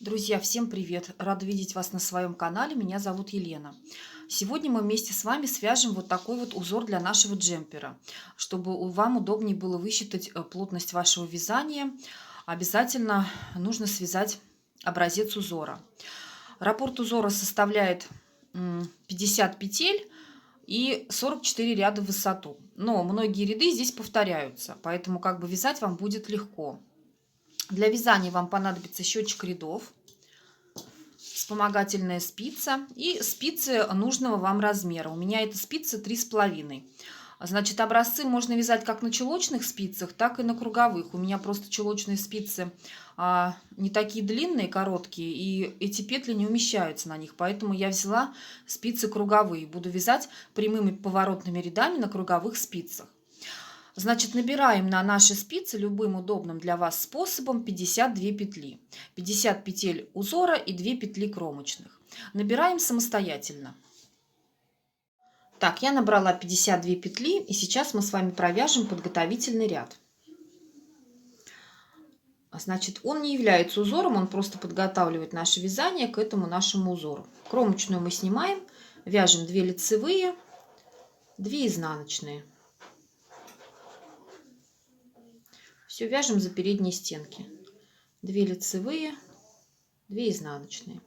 Друзья, всем привет! Рада видеть вас на своем канале. Меня зовут Елена. Сегодня мы вместе с вами свяжем вот такой вот узор для нашего джемпера. Чтобы вам удобнее было высчитать плотность вашего вязания, обязательно нужно связать образец узора. Раппорт узора составляет 50 петель и 44 ряда в высоту. Но многие ряды здесь повторяются, поэтому вязать вам будет легко. Для вязания вам понадобится счетчик рядов, вспомогательная спица и спицы нужного вам размера. У меня это спицы 3,5. Значит, образцы можно вязать как на чулочных спицах, так и на круговых. У меня просто чулочные спицы не такие длинные, короткие, и эти петли не умещаются на них. Поэтому я взяла спицы круговые. Буду вязать прямыми поворотными рядами на круговых спицах. Значит, набираем на наши спицы любым удобным для вас способом 52 петли. 50 петель узора и 2 петли кромочных. Набираем самостоятельно. Так, я набрала 52 петли, и сейчас мы с вами провяжем подготовительный ряд. Значит, он не является узором, он просто подготавливает наше вязание к этому нашему узору. Кромочную мы снимаем, вяжем 2 лицевые, 2 изнаночные. Все вяжем за передние стенки. 2 лицевые, 2 изнаночные.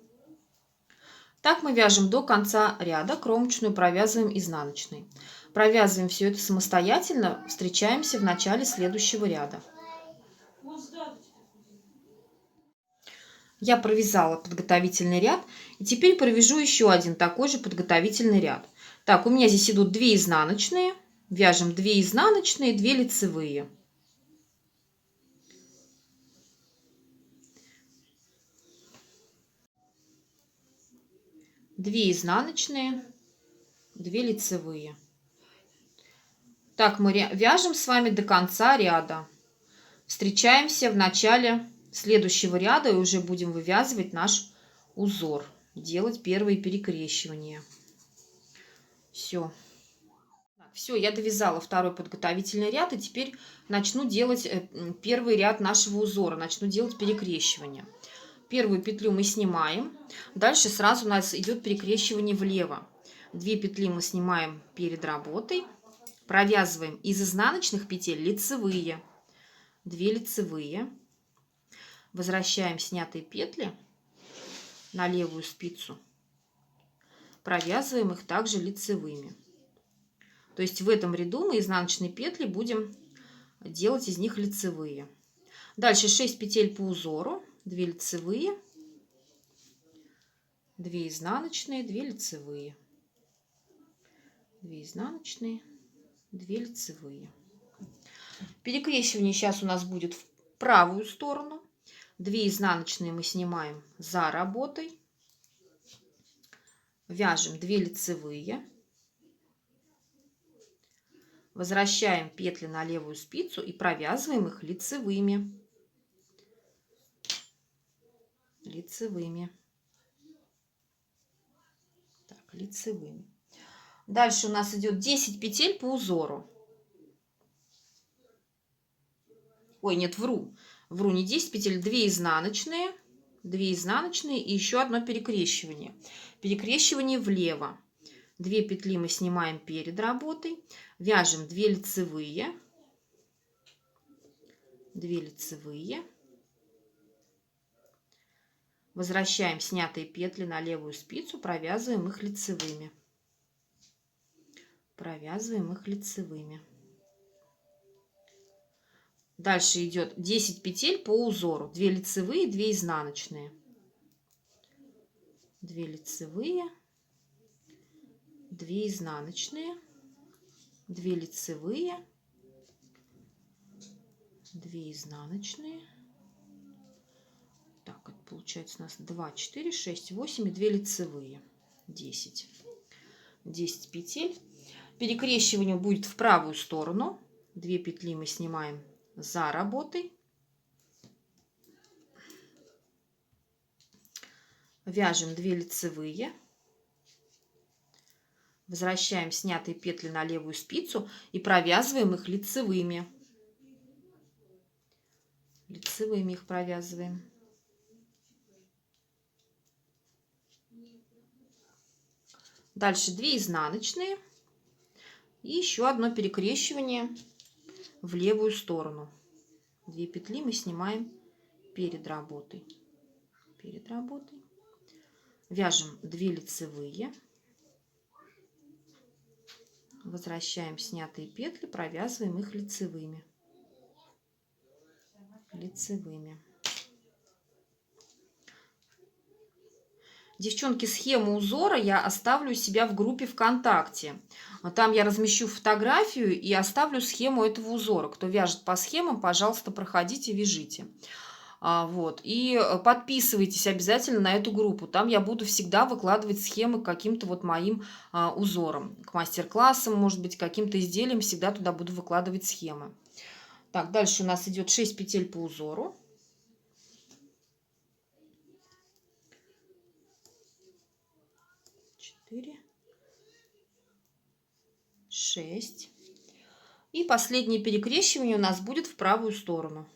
Так мы вяжем до конца ряда, кромочную провязываем изнаночной. Провязываем все это самостоятельно, встречаемся в начале следующего ряда. Я провязала подготовительный ряд, и теперь провяжу еще один такой же подготовительный ряд. Так, у меня здесь идут 2 изнаночные, вяжем 2 изнаночные, 2 лицевые. Две изнаночные, 2 лицевые. Так мы вяжем с вами до конца ряда. Встречаемся в начале следующего ряда и уже будем вывязывать наш узор, делать первые перекрещивания. Все. Все, я довязала второй подготовительный ряд, и теперь начну делать первый ряд нашего узора, начну делать перекрещивания. Первую петлю мы снимаем, дальше сразу у нас идет перекрещивание влево. 2 петли мы снимаем перед работой, провязываем из изнаночных петель лицевые, 2 лицевые, возвращаем снятые петли на левую спицу, провязываем их также лицевыми. То есть в этом ряду мы изнаночные петли будем делать из них лицевые. Дальше 6 петель по узору, 2 лицевые, 2 изнаночные, 2 лицевые, 2 изнаночные, 2 лицевые. Перекрещивание сейчас у нас будет в правую сторону. 2 изнаночные мы снимаем за работой, вяжем 2 лицевые, возвращаем петли на левую спицу и провязываем их лицевыми. Так, лицевыми. Дальше у нас идет 10 петель по узору. Ой, нет, вру, не 10 петель, 2 изнаночные, 2 изнаночные и еще одно перекрещивание. Перекрещивание влево. 2 петли мы снимаем перед работой, вяжем 2 лицевые, 2 лицевые, возвращаем снятые петли на левую спицу, провязываем их лицевыми. Провязываем их лицевыми. Дальше идет 10 петель по узору. 2 лицевые, 2 изнаночные. 2 лицевые, 2 изнаночные, 2 лицевые, 2 изнаночные. Так, это получается у нас 2, 4, 6, 8 и 2 лицевые. 10. 10 петель. Перекрещивание будет в правую сторону. 2 петли мы снимаем за работой. Вяжем 2 лицевые. Возвращаем снятые петли на левую спицу и провязываем их лицевыми. Лицевыми их провязываем. Дальше 2 изнаночные и еще одно перекрещивание в левую сторону. 2 петли мы снимаем перед работой. Вяжем 2 лицевые, возвращаем снятые петли, провязываем их лицевыми. Девчонки, схему узора я оставлю у себя в группе ВКонтакте. Там я размещу фотографию и оставлю схему этого узора. Кто вяжет по схемам, пожалуйста, проходите, вяжите. Вот. И подписывайтесь обязательно на эту группу. Там я буду всегда выкладывать схемы к каким-то вот моим узорам. К мастер-классам, может быть, каким-то изделиям всегда туда буду выкладывать схемы. Так, дальше у нас идет 6 петель по узору. 4, 6. И последнее перекрещивание у нас будет в правую сторону.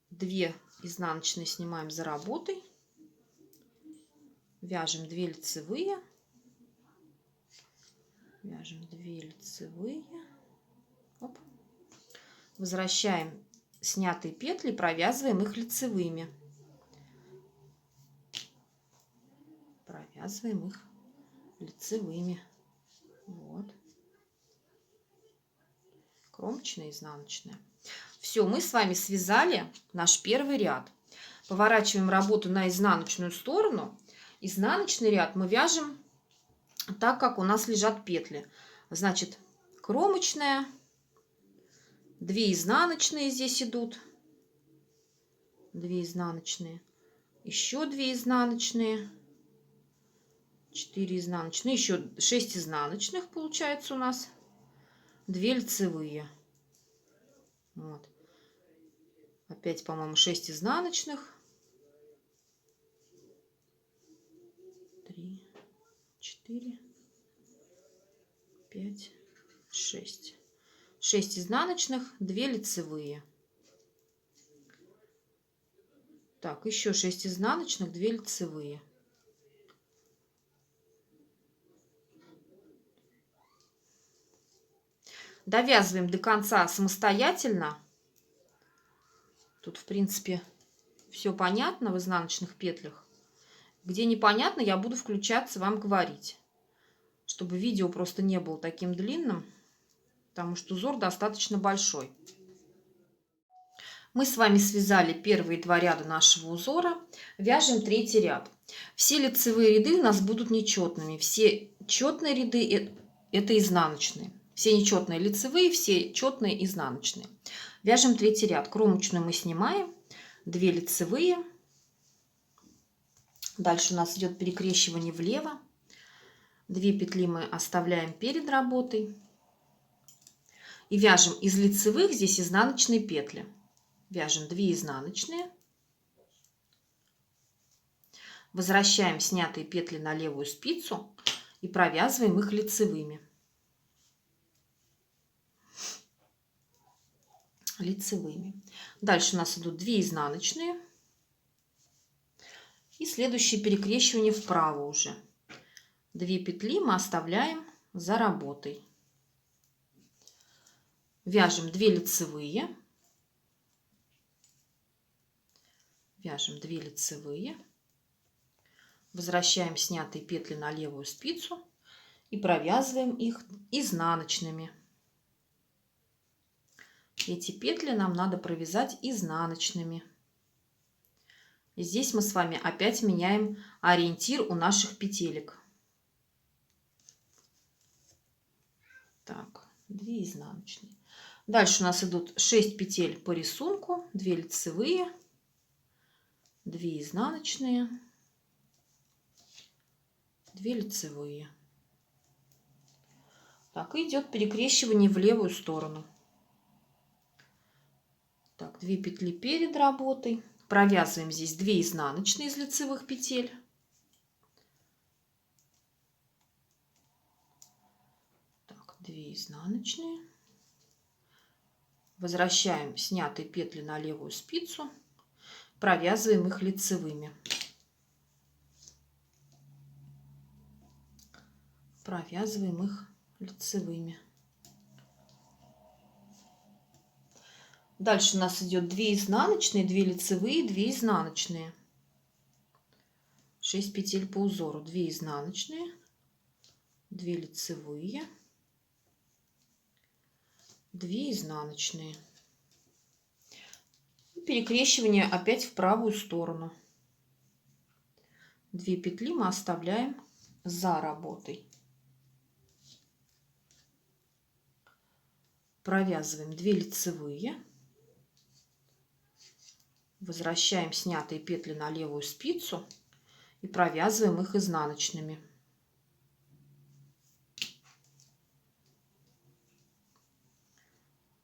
2 изнаночные снимаем за работой. Вяжем 2 лицевые. Вяжем 2 лицевые. Оп. Возвращаем снятые петли, провязываем их лицевыми. Провязываем их лицевыми. Вот. Кромочная, изнаночная. Все, мы с вами связали наш первый ряд. Поворачиваем работу на изнаночную сторону. Изнаночный ряд мы вяжем так, как у нас лежат петли. Значит, кромочная, 2 изнаночные здесь идут, 2 изнаночные, еще 2 изнаночные, 4 изнаночные, еще 6 изнаночных получается у нас, 2 лицевые. Вот. Опять, по-моему, 6 изнаночных. 3, 4, 5, 6. 6 изнаночных, 2 лицевые. Так, еще 6 изнаночных, 2 лицевые. Довязываем до конца самостоятельно. Тут, в принципе, все понятно в изнаночных петлях. Где непонятно, я буду включаться, вам говорить, чтобы видео просто не было таким длинным, потому что узор достаточно большой. Мы с вами связали первые 2 ряда нашего узора. Вяжем 3-й ряд. Все лицевые ряды у нас будут нечетными. Все четные ряды это изнаночные. Все нечетные лицевые, все четные изнаночные. Вяжем 3-й ряд. Кромочную мы снимаем, 2 лицевые. Дальше у нас идет перекрещивание влево. 2 петли мы оставляем перед работой. И вяжем из лицевых здесь изнаночные петли. Вяжем 2 изнаночные. Возвращаем снятые петли на левую спицу и провязываем их лицевыми. Дальше у нас идут 2 изнаночные. И следующее перекрещивание вправо уже. 2 петли мы оставляем за работой. Вяжем 2 лицевые. Вяжем 2 лицевые. Возвращаем снятые петли на левую спицу и провязываем их изнаночными. Эти петли нам надо провязать изнаночными. И здесь мы с вами опять меняем ориентир у наших петелек. Так, 2 изнаночные. Дальше у нас идут 6 петель по рисунку, 2 лицевые, 2 изнаночные, 2 лицевые. Так, идет перекрещивание в левую сторону. Так, 2 петли перед работой. Провязываем здесь 2 изнаночные из лицевых петель. Так, 2 изнаночные. Возвращаем снятые петли на левую спицу. Провязываем их лицевыми. провязываем их лицевыми. Дальше у нас идет 2 изнаночные, 2 лицевые, 2 изнаночные. 6 петель по узору. 2 изнаночные, 2 лицевые, 2 изнаночные. И перекрещивание опять в правую сторону. 2 петли мы оставляем за работой. Провязываем 2 лицевые. Возвращаем снятые петли на левую спицу и провязываем их изнаночными.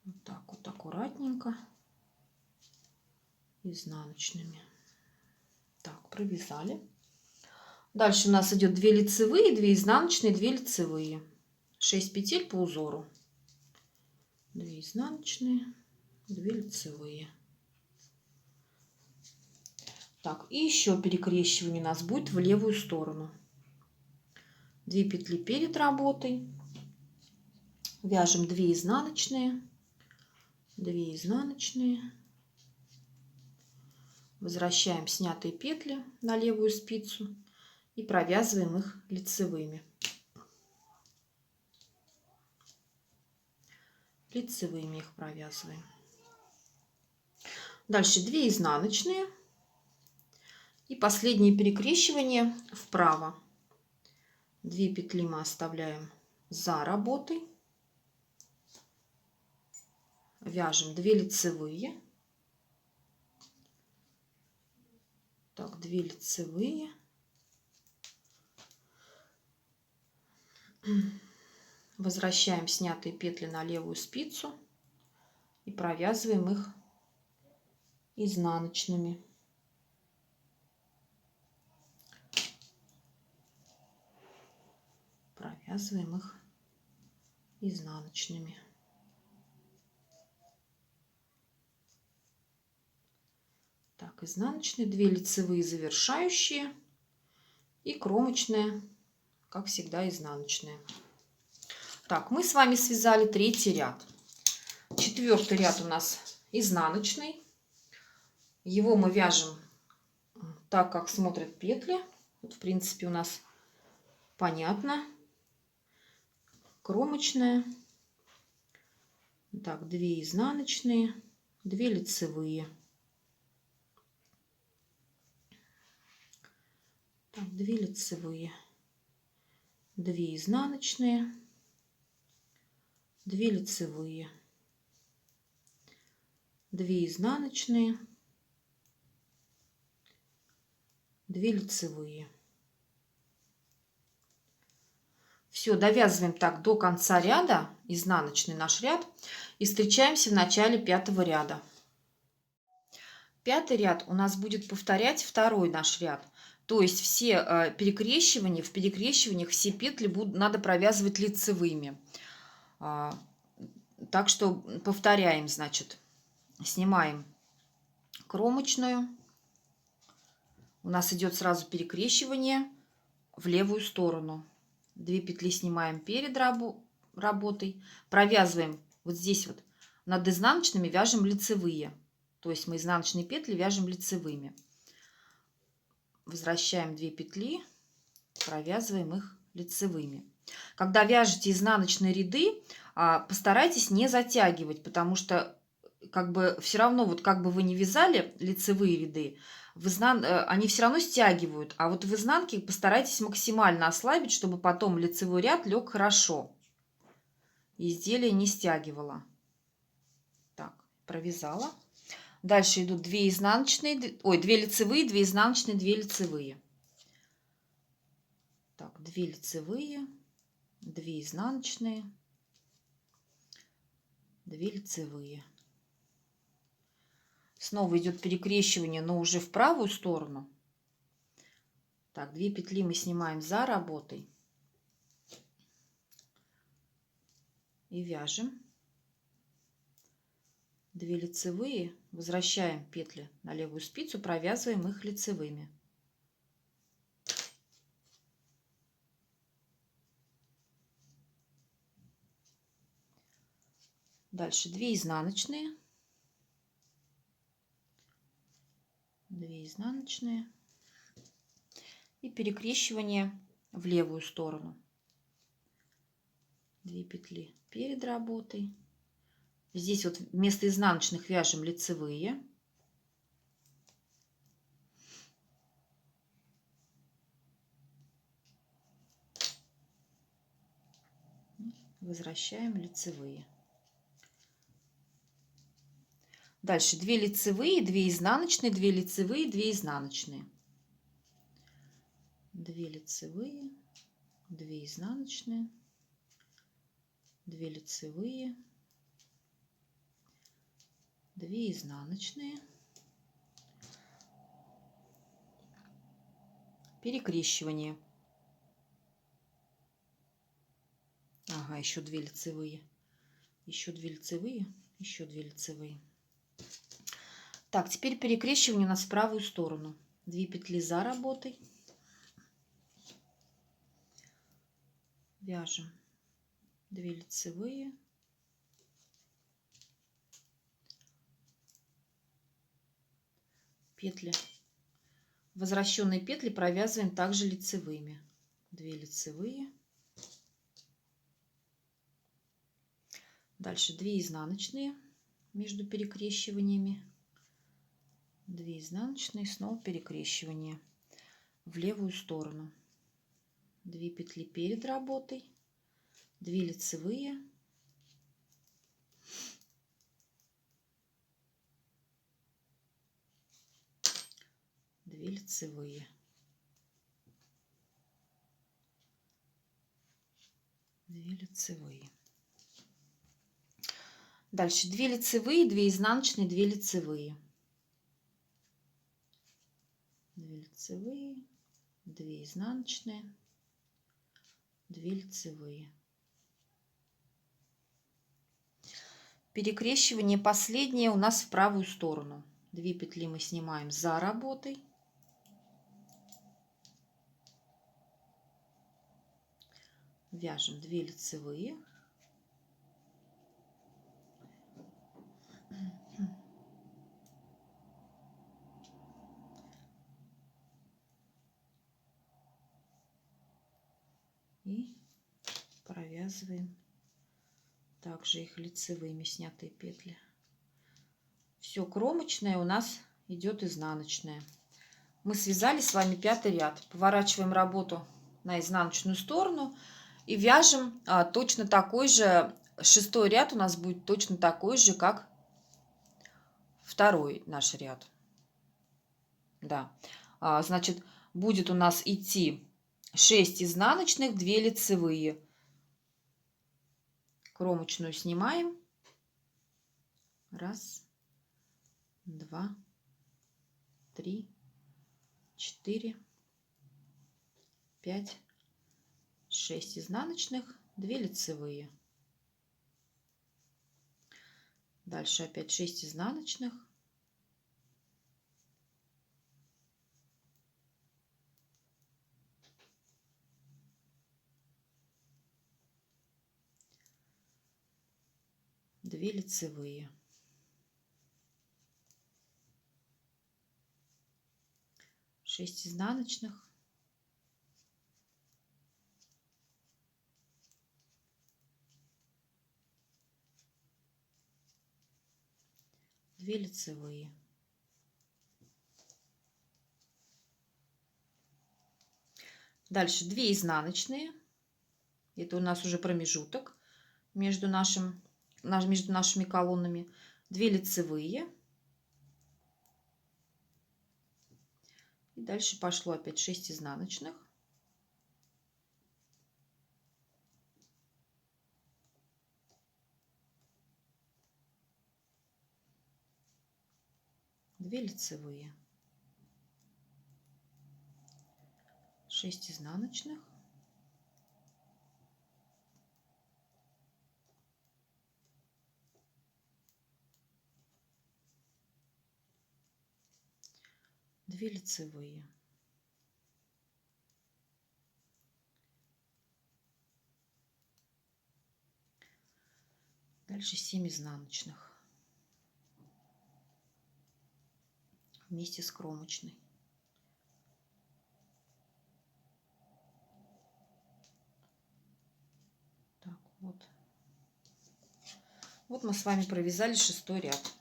Вот так вот аккуратненько изнаночными. Так, провязали. Дальше у нас идет 2 лицевые, 2 изнаночные, 2 лицевые. 6 петель по узору. 2 изнаночные, 2 лицевые. Так, и еще перекрещивание у нас будет в левую сторону. 2 петли перед работой. Вяжем 2 изнаночные, 2 изнаночные. Возвращаем снятые петли на левую спицу и провязываем их лицевыми. Лицевыми их провязываем. Дальше 2 изнаночные. И последнее перекрещивание вправо. 2 петли мы оставляем за работой. Вяжем 2 лицевые. Так, 2 лицевые. Возвращаем снятые петли на левую спицу и провязываем их изнаночными. Провязываем их изнаночными. Так, изнаночные, 2 лицевые завершающие и кромочная, как всегда, изнаночная. Так, мы с вами связали 3-й ряд. 4-й ряд у нас изнаночный. Его мы вяжем так, как смотрят петли. Вот, в принципе, у нас понятно. Кромочная. Так, 2 изнаночные, 2 лицевые. Так, 2 лицевые, 2 изнаночные, 2 лицевые, 2 изнаночные, 2 лицевые. Все, довязываем так до конца ряда, изнаночный наш ряд, и встречаемся в начале 5-го ряда. 5-й ряд у нас будет повторять 2-й наш ряд. То есть все перекрещивания, в перекрещиваниях все петли надо провязывать лицевыми. Так что повторяем, значит, снимаем кромочную. У нас идет сразу перекрещивание в левую сторону. 2 петли снимаем перед работой, провязываем вот здесь вот над изнаночными, вяжем лицевые. То есть мы изнаночные петли вяжем лицевыми. Возвращаем 2 петли, провязываем их лицевыми. Когда вяжете изнаночные ряды, постарайтесь не затягивать, потому что как бы все равно, вот как бы вы ни вязали лицевые ряды, они все равно стягивают, а вот в изнанке постарайтесь максимально ослабить, чтобы потом лицевой ряд лег хорошо, и изделие не стягивало. Так, провязала. Дальше идут 2 изнаночные, ой, 2 лицевые, 2 изнаночные, 2 лицевые. Так, 2 лицевые, 2 изнаночные, 2 лицевые. Снова идет перекрещивание, но уже в правую сторону. Так, 2 петли мы снимаем за работой и вяжем 2 лицевые, возвращаем петли на левую спицу, провязываем их лицевыми. Дальше 2 изнаночные. 2 изнаночные. И перекрещивание в левую сторону. 2 петли перед работой. Здесь вот вместо изнаночных вяжем лицевые. Возвращаем лицевые. Дальше 2 лицевые, 2 изнаночные, 2 лицевые, 2 изнаночные. 2 лицевые, 2 изнаночные, 2 лицевые, 2 изнаночные. Перекрещивание. Ага, еще 2 лицевые. Еще 2 лицевые, еще 2 лицевые. Так, теперь перекрещивание у нас в правую сторону. 2 петли за работой. Вяжем 2 лицевые. Петли. Возвращенные петли провязываем также лицевыми. 2 лицевые. Дальше 2 изнаночные между перекрещиваниями. 2 изнаночные, снова перекрещивание в левую сторону. 2 петли перед работой, 2 лицевые, 2 лицевые, 2 лицевые. Дальше 2 лицевые, 2 изнаночные, 2 лицевые, 2 лицевые, 2 изнаночные, 2 лицевые. Перекрещивание последнее у нас в правую сторону. 2 петли мы снимаем за работой. Вяжем 2 лицевые. И провязываем также их лицевыми снятые петли. Все, кромочная у нас идет изнаночная. Мы связали с вами 5-й ряд. Поворачиваем работу на изнаночную сторону и вяжем точно такой же. 6-й ряд у нас будет точно такой же, как 2-й наш ряд. Да, значит, будет у нас идти 6 изнаночных, 2 лицевые. Кромочную снимаем. 1, 2, 3, 4, 5, 6 изнаночных, 2 лицевые. Дальше опять 6 изнаночных. 2 лицевые. 6 изнаночных. 2 лицевые. Дальше 2 изнаночные. Это у нас уже промежуток между нашими колоннами. 2 лицевые. И дальше пошло опять 6 изнаночных. 2 лицевые. 6 изнаночных. 2 лицевые. Дальше 7 изнаночных вместе с кромочной. Так, вот. Вот мы с вами провязали 6-й ряд.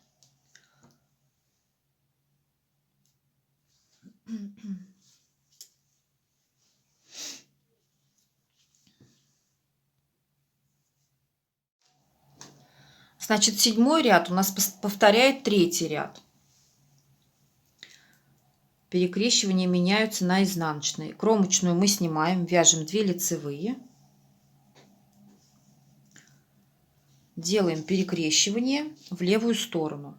Значит, 7-й ряд у нас повторяет 3-й ряд. Перекрещивания меняются на изнаночные. Кромочную мы снимаем, вяжем 2 лицевые. Делаем перекрещивание в левую сторону.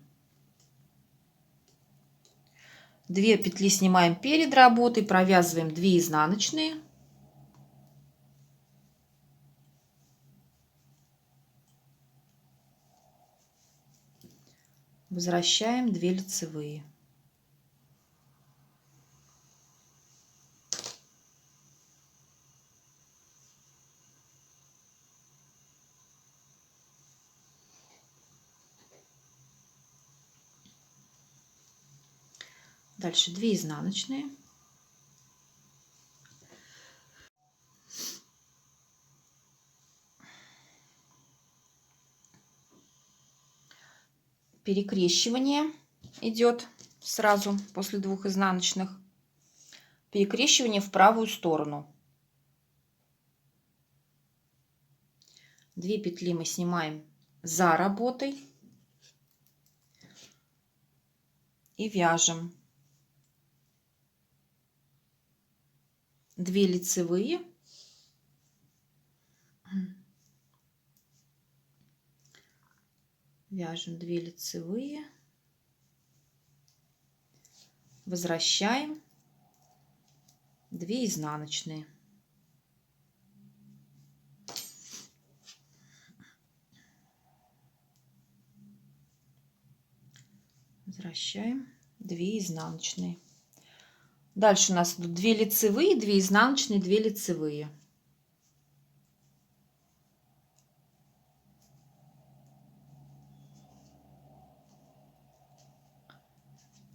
2 петли снимаем перед работой, провязываем 2 изнаночные. Возвращаем 2 лицевые. Дальше 2 изнаночные. Перекрещивание идет сразу после 2 изнаночных. Перекрещивание в правую сторону. 2 петли мы снимаем за работой и вяжем 2 лицевые, вяжем 2 лицевые, возвращаем 2 изнаночные. Возвращаем 2 изнаночные. Дальше у нас идут 2 лицевые, 2 изнаночные, 2 лицевые.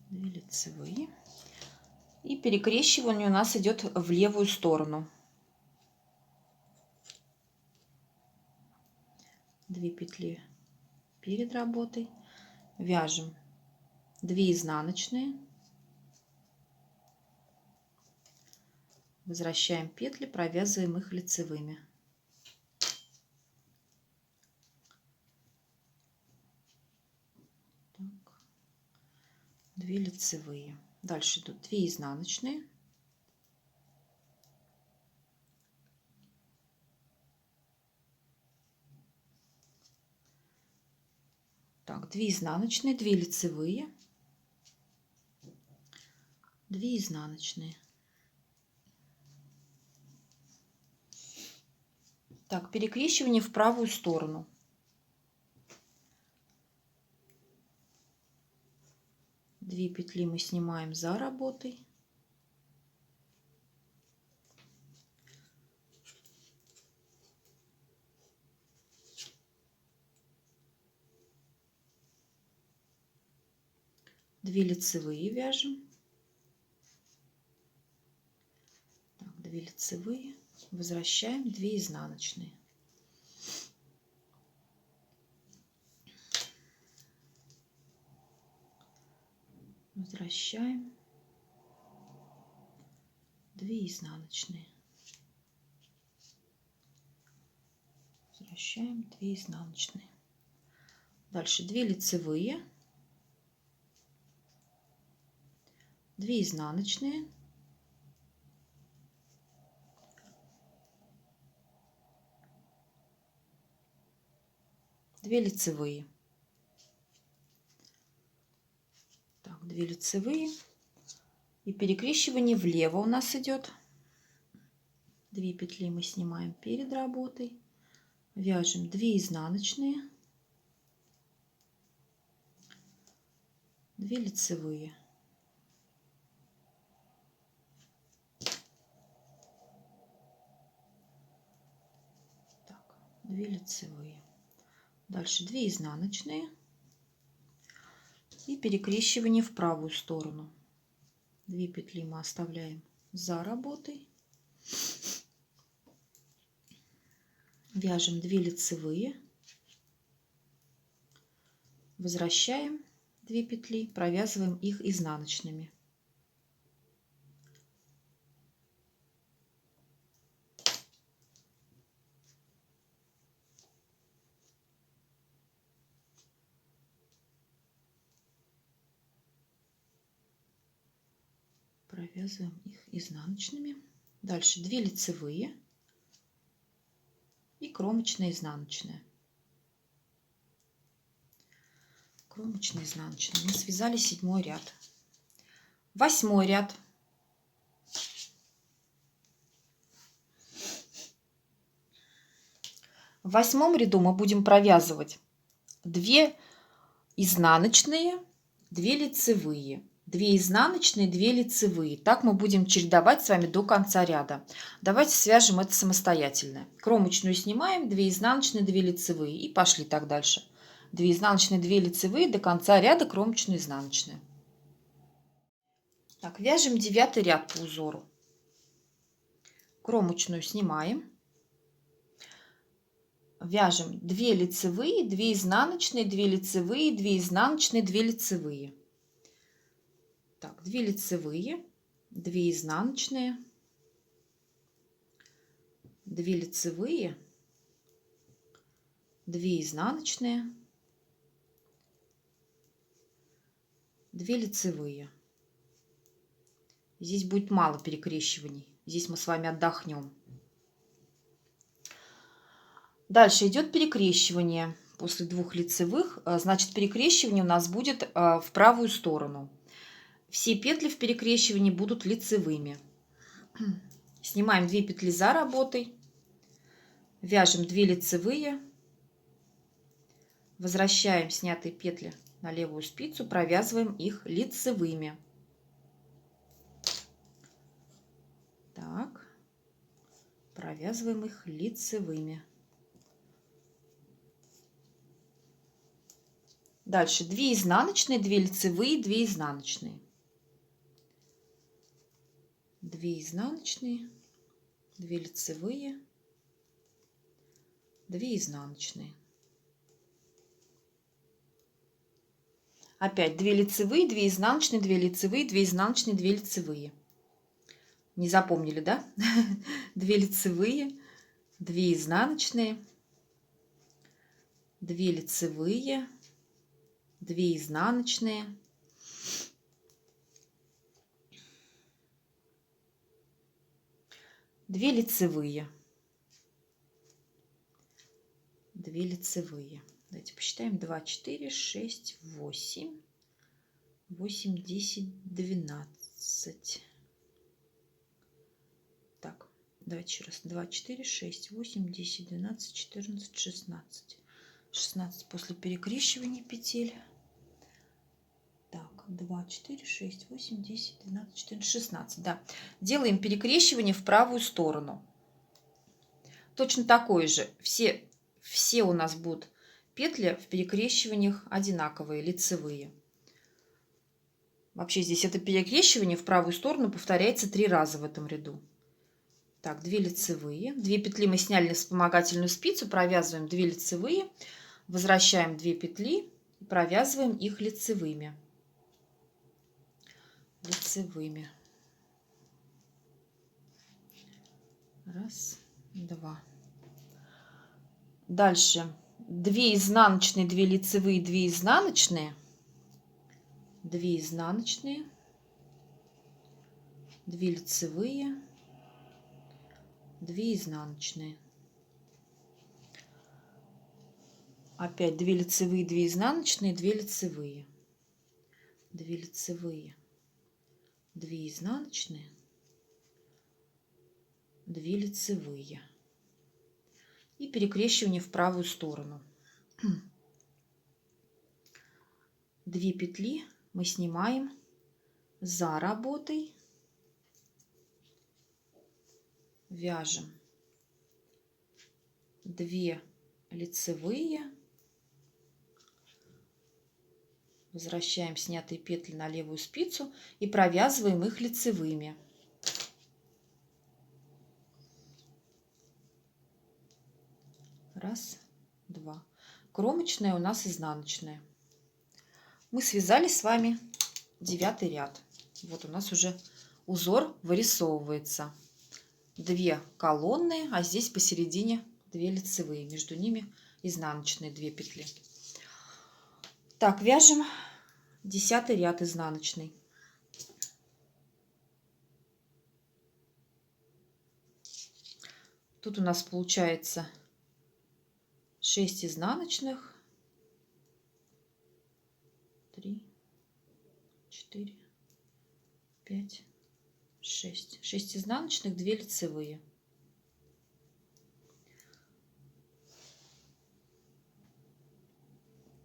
Две лицевые. И перекрещивание у нас идет в левую сторону. 2 петли перед работой. Вяжем 2 изнаночные. Возвращаем петли, провязываем их лицевыми. Так. 2 лицевые. Дальше идут 2 изнаночные. Так, 2 изнаночные, 2 лицевые, 2 изнаночные. Так, перекрещивание в правую сторону. 2 петли мы снимаем за работой. Две лицевые вяжем. Так, 2 лицевые. Возвращаем 2 изнаночные. Возвращаем 2 изнаночные. Возвращаем 2 изнаночные. Дальше 2 лицевые, 2 изнаночные, 2 лицевые. Так, 2 лицевые. И перекрещивание влево у нас идет. 2 петли мы снимаем перед работой. Вяжем 2 изнаночные, 2 лицевые. Так, 2 лицевые. Дальше 2 изнаночные и перекрещивание в правую сторону. 2 петли мы оставляем за работой. Вяжем 2 лицевые, возвращаем 2 петли, провязываем их изнаночными. Провязываем их изнаночными. Дальше 2 лицевые и кромочная изнаночная. Кромочная изнаночная. Мы связали 7 ряд. 8 ряд. В 8 ряду мы будем провязывать 2 изнаночные, 2 лицевые. 2 изнаночные, 2 лицевые. Так мы будем чередовать с вами до конца ряда. Давайте свяжем это самостоятельно. Кромочную снимаем, 2 изнаночные, 2 лицевые. И пошли так дальше. 2 изнаночные, 2 лицевые, до конца ряда кромочную, изнаночную. Так, вяжем 9 ряд по узору. Кромочную снимаем. Вяжем 2 лицевые, 2 изнаночные, 2 лицевые, 2 изнаночные, 2 лицевые. Так, 2 лицевые, 2 изнаночные, 2 лицевые, 2 изнаночные, 2 лицевые. Здесь будет мало перекрещиваний. Здесь мы с вами отдохнем. Дальше идет перекрещивание. После 2 лицевых, значит, перекрещивание у нас будет в правую сторону. Все петли в перекрещивании будут лицевыми. Снимаем 2 петли за работой. Вяжем 2 лицевые. Возвращаем снятые петли на левую спицу, провязываем их лицевыми. Так, провязываем их лицевыми. Дальше 2 изнаночные, 2 лицевые, 2 изнаночные. 2 изнаночные, 2 лицевые, 2 изнаночные. Опять 2 лицевые, 2 изнаночные, 2 лицевые, 2 изнаночные, 2 лицевые. Не запомнили, да? 2 лицевые, 2 изнаночные, 2 лицевые, 2 изнаночные, 2 лицевые, 2 лицевые. Давайте посчитаем. 2, 4, 6, 8, 8, 10, 12. Так, давайте еще раз. 2, 4, 6, 8, 10, 12, 14, 16. 16 после перекрещивания петель. Так, 2, 4, 6, 8, 10, 12, 14, 16. Да. Делаем перекрещивание в правую сторону. Точно такое же. Все у нас будут петли в перекрещиваниях одинаковые, лицевые. Вообще здесь это перекрещивание в правую сторону повторяется 3 раза в этом ряду. Так, 2 лицевые. 2 петли мы сняли на вспомогательную спицу, провязываем 2 лицевые. Возвращаем 2 петли и провязываем их лицевыми. Лицевыми. Раз, два. Дальше 2 изнаночные, 2 лицевые, 2 изнаночные, 2 изнаночные, 2 лицевые, 2 изнаночные. Опять 2 лицевые, 2 изнаночные, 2 лицевые, 2 лицевые, 2 изнаночные, 2 лицевые. И перекрещивание в правую сторону. 2 петли мы снимаем за работой. Вяжем 2 лицевые, Возвращаем снятые петли на левую спицу и провязываем их лицевыми. Раз, два. Кромочная у нас изнаночная. Мы связали с вами 9 ряд. Вот у нас уже узор вырисовывается. 2 колонны, а здесь посередине 2 лицевые. Между ними изнаночные 2 петли. Так, вяжем 10 ряд изнаночный. Тут у нас получается 6 изнаночных, 3, 4, 5, 6. 6 изнаночных, 2 лицевые.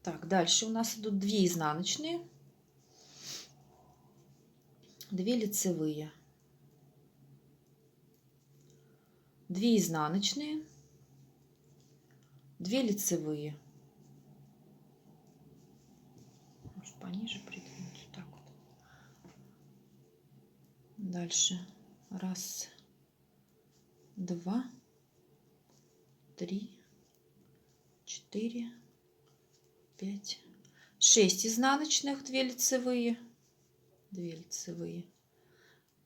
Так, дальше у нас идут 2 изнаночные, 2 лицевые, 2 изнаночные, 2 лицевые. Может, пониже придвинуть, так вот. Дальше 1, 2, 3, 4, 5, 6 изнаночных, 2 лицевые, 2 лицевые,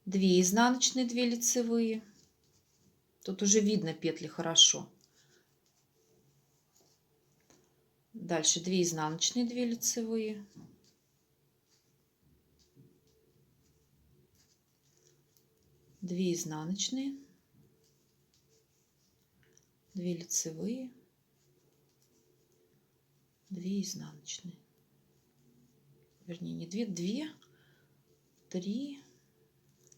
2 изнаночные, 2 лицевые. Тут уже видно петли хорошо. Дальше 2 изнаночные, 2 лицевые, 2 изнаночные, 2 лицевые, 2 изнаночные. Вернее, не 2, 2, 3,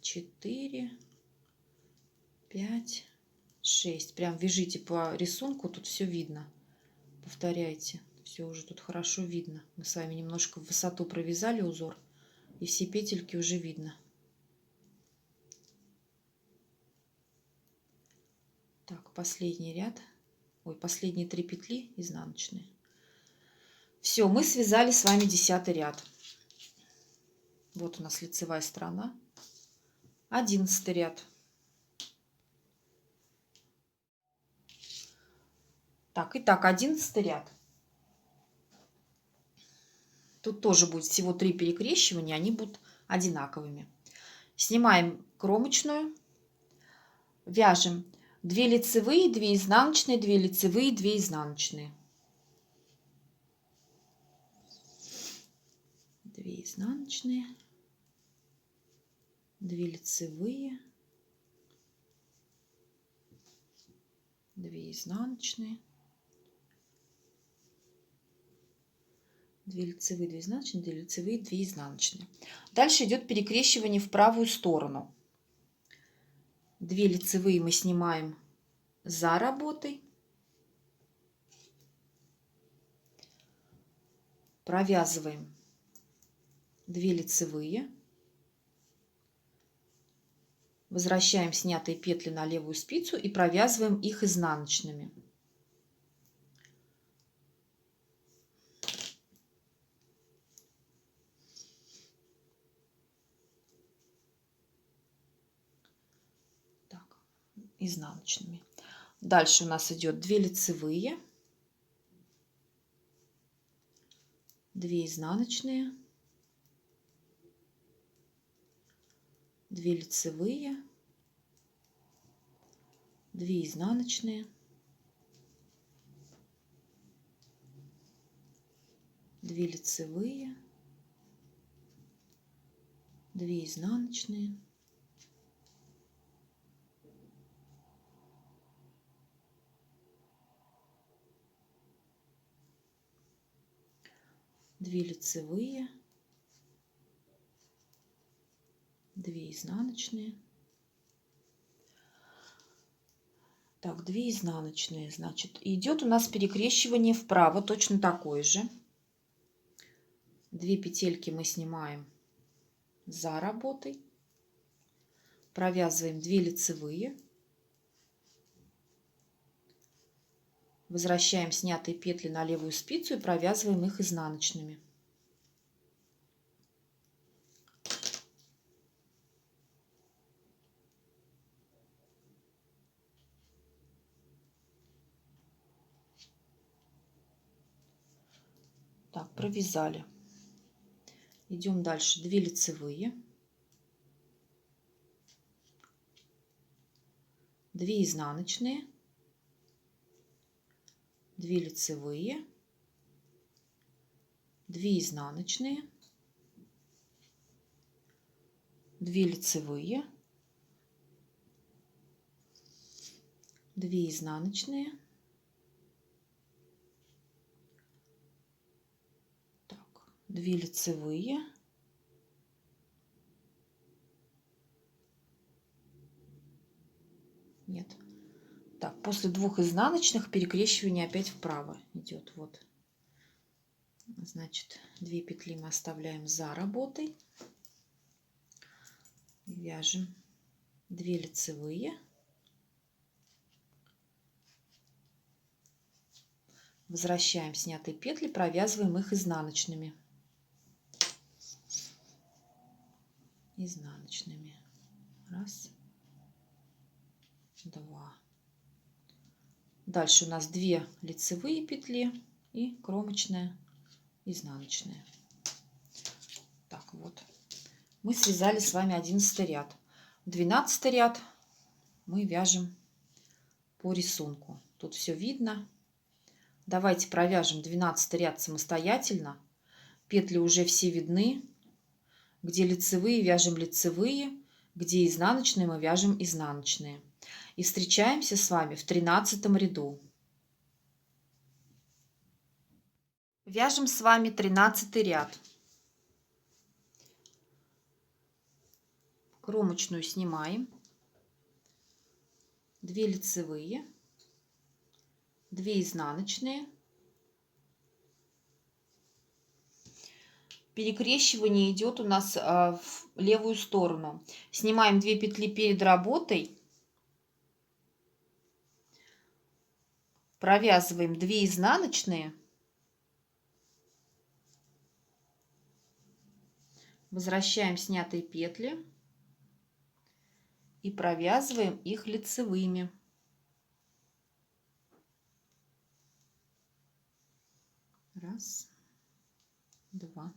4, 5, 6. Прям вяжите по рисунку, тут все видно. Повторяйте. Все уже тут хорошо видно. Мы с вами немножко в высоту провязали узор, и все петельки уже видно. Так, последний ряд. Ой, последние 3 петли изнаночные. Все, мы связали с вами 10 ряд. Вот у нас лицевая сторона. 11 ряд. Так, итак, 11 ряд. Тут тоже будет всего 3 перекрещивания, они будут одинаковыми. Снимаем кромочную, вяжем 2 лицевые, 2 изнаночные, 2 лицевые, 2 изнаночные. 2 изнаночные, 2 лицевые, 2 изнаночные, 2 лицевые, 2 изнаночные, 2 лицевые, 2 изнаночные. Дальше идет перекрещивание в правую сторону. 2 лицевые мы снимаем за работой. Провязываем 2 лицевые. Возвращаем снятые петли на левую спицу и провязываем их изнаночными. Так, изнаночными. Дальше у нас идет 2 лицевые, 2 изнаночные, 2 лицевые, 2 изнаночные, 2 лицевые, 2 изнаночные, 2 лицевые, 2 изнаночные. Так, 2 изнаночные, значит, идет у нас перекрещивание вправо, точно такое же. 2 петельки мы снимаем за работой, провязываем 2 лицевые, возвращаем снятые петли на левую спицу и провязываем их изнаночными. Так, провязали. Идем дальше. 2 лицевые, 2 изнаночные, 2 лицевые, 2 изнаночные, 2 лицевые, 2 изнаночные. Так, 2 лицевые, нет. Так, после 2 изнаночных перекрещивание опять вправо идет. Вот. Значит, 2 петли мы оставляем за работой. Вяжем 2 лицевые. Возвращаем снятые петли, провязываем их изнаночными. Изнаночными. Раз, два. Дальше у нас 2 лицевые петли и кромочная, изнаночная. Так, вот. Мы связали с вами 11 ряд. 12 ряд мы вяжем по рисунку. Тут все видно. Давайте провяжем 12 ряд самостоятельно. Петли уже все видны. Где лицевые, вяжем лицевые. Где изнаночные, мы вяжем изнаночные. И встречаемся с вами в 13 ряду. Вяжем с вами 13 ряд. Кромочную снимаем. 2 лицевые, 2 изнаночные. Перекрещивание идет у нас в левую сторону. Снимаем 2 петли перед работой. Провязываем 2 изнаночные. Возвращаем снятые петли. И провязываем их лицевыми. Раз, два.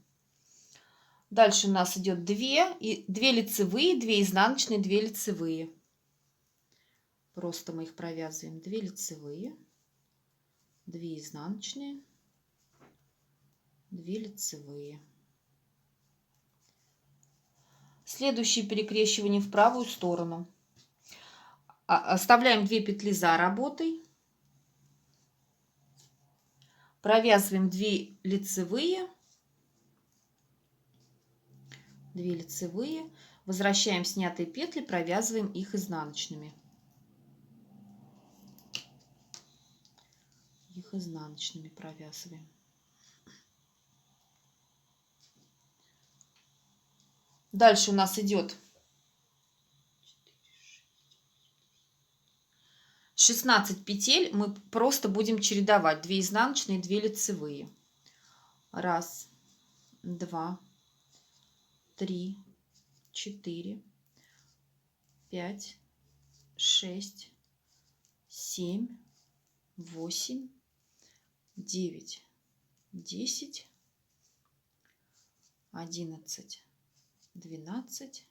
Дальше у нас идет 2 лицевые, 2 изнаночные, 2 лицевые. Просто мы их провязываем. 2 лицевые, 2 изнаночные, 2 лицевые. Следующее перекрещивание в правую сторону. Оставляем 2 петли за работой. Провязываем 2 лицевые. 2 лицевые. Возвращаем снятые петли, провязываем их изнаночными. Их изнаночными провязываем. Дальше у нас идет 16 петель. Мы просто будем чередовать 2 изнаночные, 2 лицевые. Раз, два, 3, 4, 5, 6, 7, 8, 9, 10, 11, 12,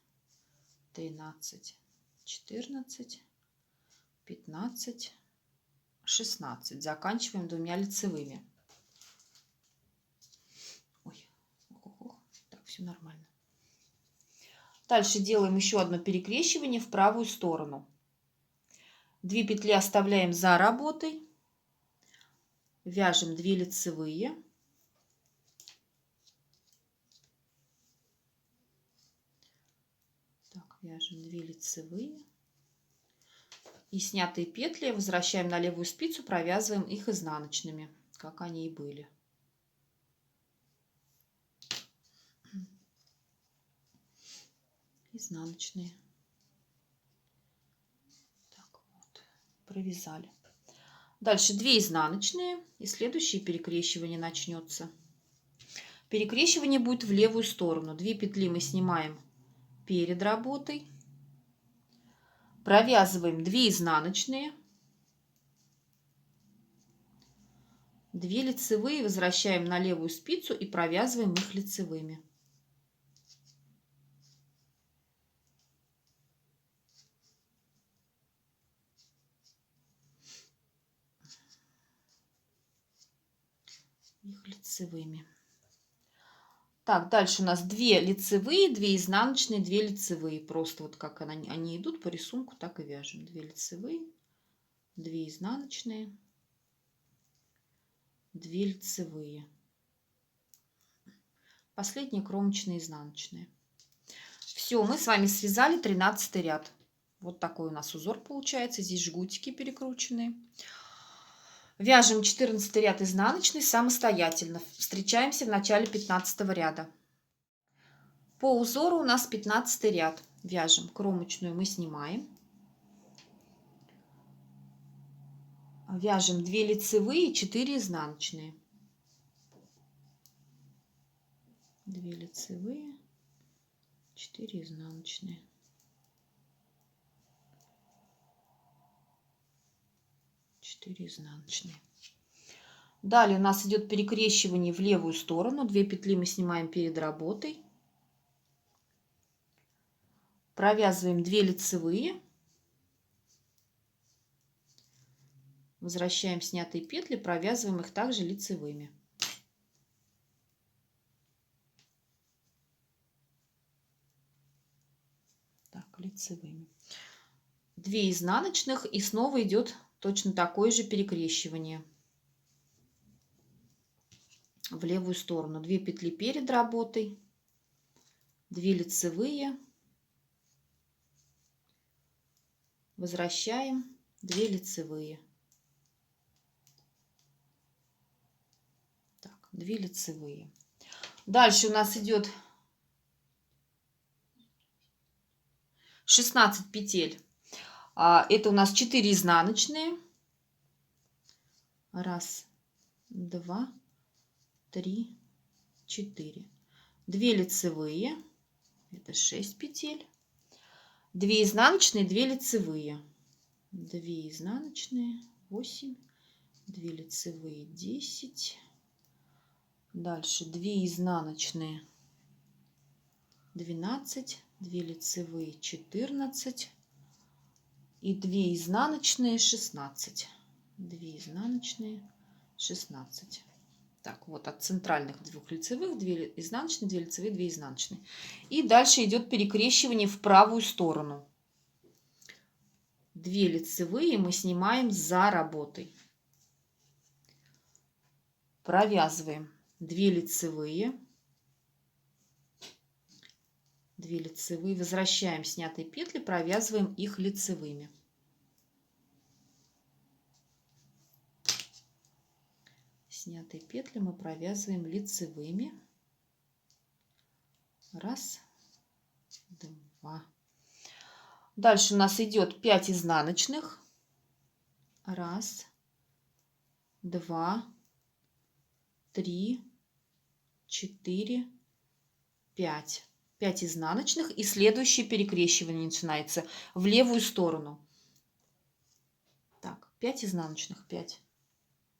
13, 14, 15, 16. Заканчиваем 2 лицевыми. Ой, так, все нормально. Дальше делаем еще одно перекрещивание в правую сторону. 2 петли оставляем за работой. Вяжем 2 лицевые. Так, вяжем 2 лицевые. И снятые петли возвращаем на левую спицу, провязываем их изнаночными, как они и были. Изнаночные. Так вот, провязали. Дальше 2 изнаночные, и следующее перекрещивание начнется. Перекрещивание будет в левую сторону. 2 петли мы снимаем перед работой. Провязываем 2 изнаночные, 2 2 лицевые, возвращаем на левую спицу и провязываем их лицевыми. Их лицевыми. Так, дальше у нас 2 лицевые, 2 изнаночные, 2 лицевые. Просто вот как они идут по рисунку, так и вяжем. 2 лицевые, 2 изнаночные, 2 лицевые. Последние кромочные, изнаночные. Все, мы с вами связали 13 ряд. Вот такой у нас узор получается. Здесь жгутики перекрученные. Вяжем 14 ряд изнаночный самостоятельно. Встречаемся в начале 15 ряда. По узору у нас 15 ряд. Вяжем кромочную, мы снимаем. Вяжем 2 лицевые, 4 изнаночные. 2 лицевые, 4 изнаночные. 4 изнаночные. Далее у нас идет перекрещивание в левую сторону. 2 петли мы снимаем перед работой. Провязываем 2 лицевые. Возвращаем снятые петли, провязываем их также лицевыми. Так, лицевыми. 2 изнаночных, и снова идет точно такое же перекрещивание в левую сторону. 2 петли перед работой, 2 лицевые, возвращаем 2 лицевые. Так, 2 лицевые. Дальше у нас идет 16 петель. Это у нас 4 изнаночные. 1, 2, 3, 4. 2 лицевые. Это 6 петель. 2 изнаночные, 2 лицевые. 2 изнаночные, 8. 2 лицевые, 10. Дальше 2 изнаночные, 12. 2 лицевые, 14. И 2 изнаночные, 16. 2 изнаночные, 16. Так, вот от центральных 2 лицевых, 2 изнаночные, 2 лицевые, 2 изнаночные. И дальше идет перекрещивание в правую сторону. 2 лицевые мы снимаем за работой. Провязываем 2 лицевые. 2 лицевые, возвращаем снятые петли, провязываем их лицевыми. Снятые петли мы провязываем лицевыми. 1, 2. Дальше у нас идет 5 изнаночных. 1, 2, 3, 4, 5. 5 изнаночных, и следующее перекрещивание начинается в левую сторону. Так, 5 изнаночных, 5.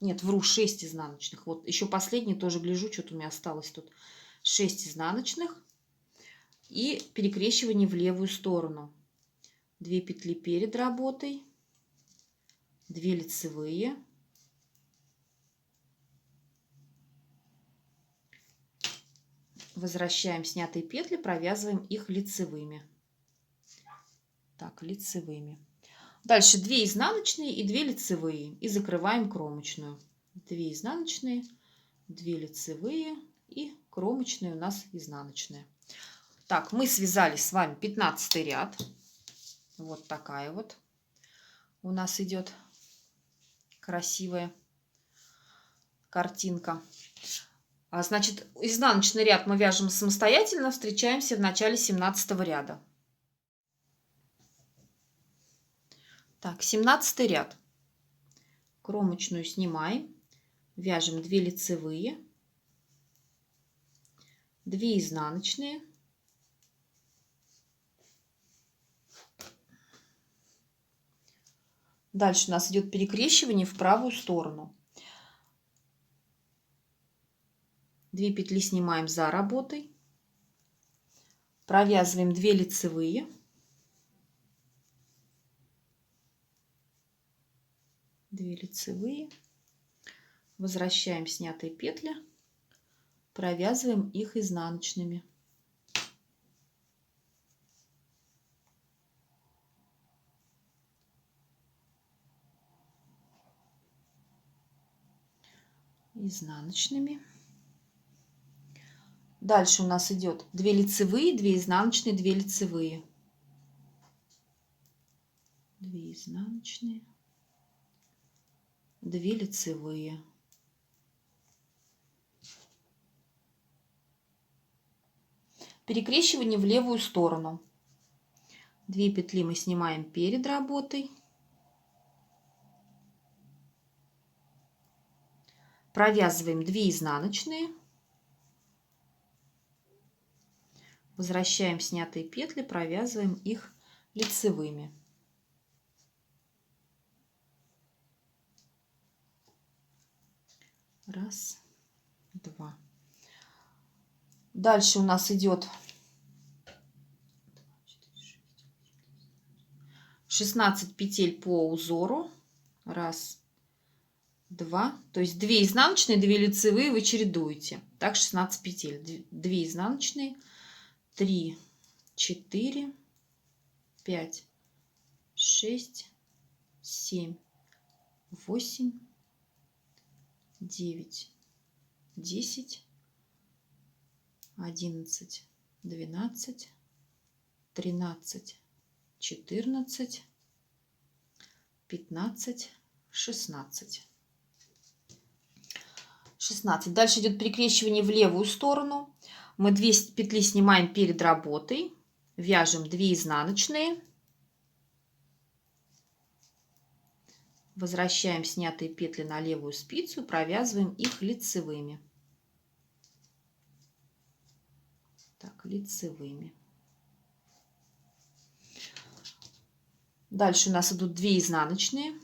Нет, вру, 6 изнаночных. Вот еще последний тоже гляжу, что-то у меня осталось тут. 6 изнаночных и перекрещивание в левую сторону. 2 петли перед работой, 2 лицевые. Возвращаем снятые петли, провязываем их лицевыми. Так, лицевыми. Дальше 2 изнаночные и 2 лицевые. И закрываем кромочную. 2 изнаночные, 2 лицевые и кромочная у нас изнаночная. Так, мы связали с вами 15 ряд. Вот такая вот у нас идет красивая картинка. Значит, изнаночный ряд мы вяжем самостоятельно. Встречаемся в начале 17 ряда. Так, 17 ряд. Кромочную снимаем. Вяжем 2 лицевые, 2 изнаночные. Дальше у нас идет перекрещивание в правую сторону. 2 петли снимаем за работой, провязываем 2 лицевые, возвращаем снятые петли, провязываем их изнаночными. Дальше у нас идет 2 лицевые, 2 изнаночные, 2 лицевые, 2 изнаночные, 2 лицевые. Перекрещивание в левую сторону. 2 петли мы снимаем перед работой, провязываем 2 изнаночные, возвращаем снятые петли, провязываем их лицевыми. Раз, два. Дальше у нас идет 16 петель по узору. Раз, два. То есть 2 изнаночные, 2 лицевые вы чередуете. Так 16 петель. 2 изнаночные, 3, 4, 5, 6, 7, 8, 9, 10, 11, 12, 13, 14, 15, 16. 16. Дальше идет перекрещивание в левую сторону. Мы 2 петли снимаем перед работой, вяжем 2 изнаночные, возвращаем снятые петли на левую спицу, провязываем их лицевыми. Так, лицевыми. Дальше у нас идут 2 изнаночные.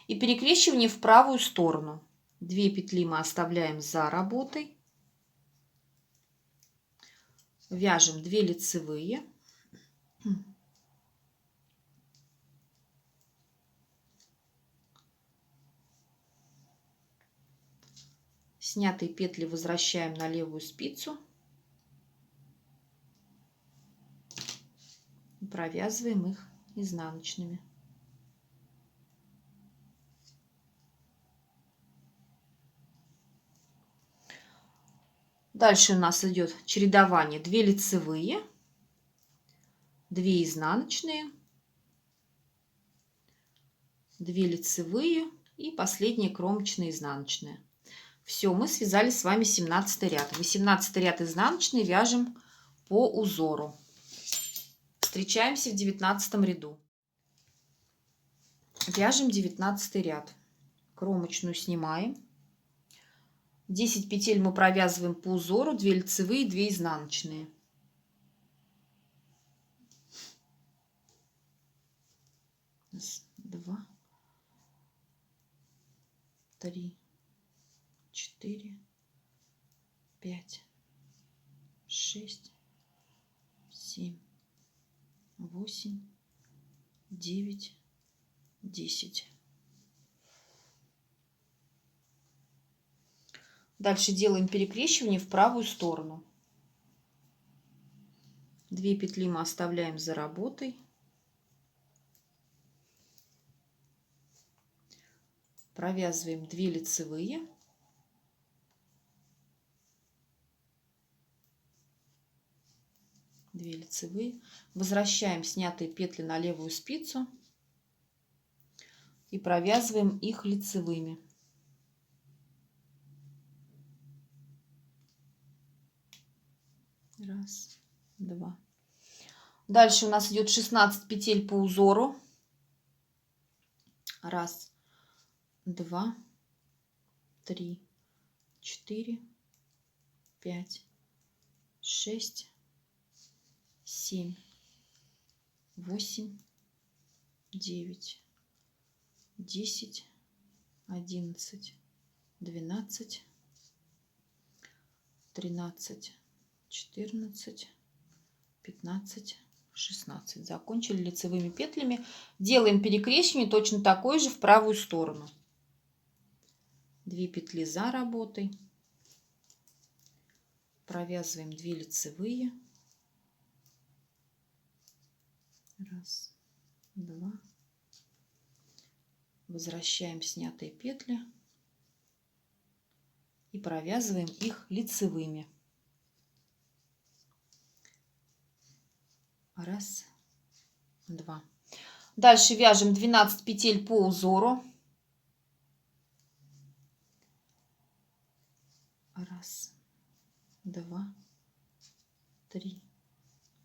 И перекрещивание в правую сторону. 2 петли мы оставляем за работой. Вяжем 2 лицевые. Снятые петли возвращаем на левую спицу. И провязываем их изнаночными. Дальше у нас идет чередование 2 лицевые, 2 изнаночные, 2 лицевые и последняя кромочная изнаночная. Все, мы связали с вами 17 ряд. 18 ряд изнаночный вяжем по узору. Встречаемся в 19 ряду. Вяжем 19 ряд. Кромочную снимаем. 10 петель мы провязываем по узору, 2 лицевые, 2 изнаночные. Раз, два, 3, 4, 5, 6, 7, 8, 9, 10. Дальше делаем перекрещивание в правую сторону. 2 петли мы оставляем за работой. Провязываем 2 лицевые. Возвращаем снятые петли на левую спицу и провязываем их лицевыми. Раз, два. Дальше у нас идет 16 петель по узору. Раз, два, 3, 4, 5, 6, 7, 8, 9, 10, 11, 12, 13, 14, 15, 16. Закончили лицевыми петлями. Делаем перекрещивание точно такое же в правую сторону. 2 петли за работой. Провязываем 2 лицевые. 1, 2. Возвращаем снятые петли и провязываем их лицевыми. 1, 2. Дальше вяжем 12 петель по узору. 1, 2, 3,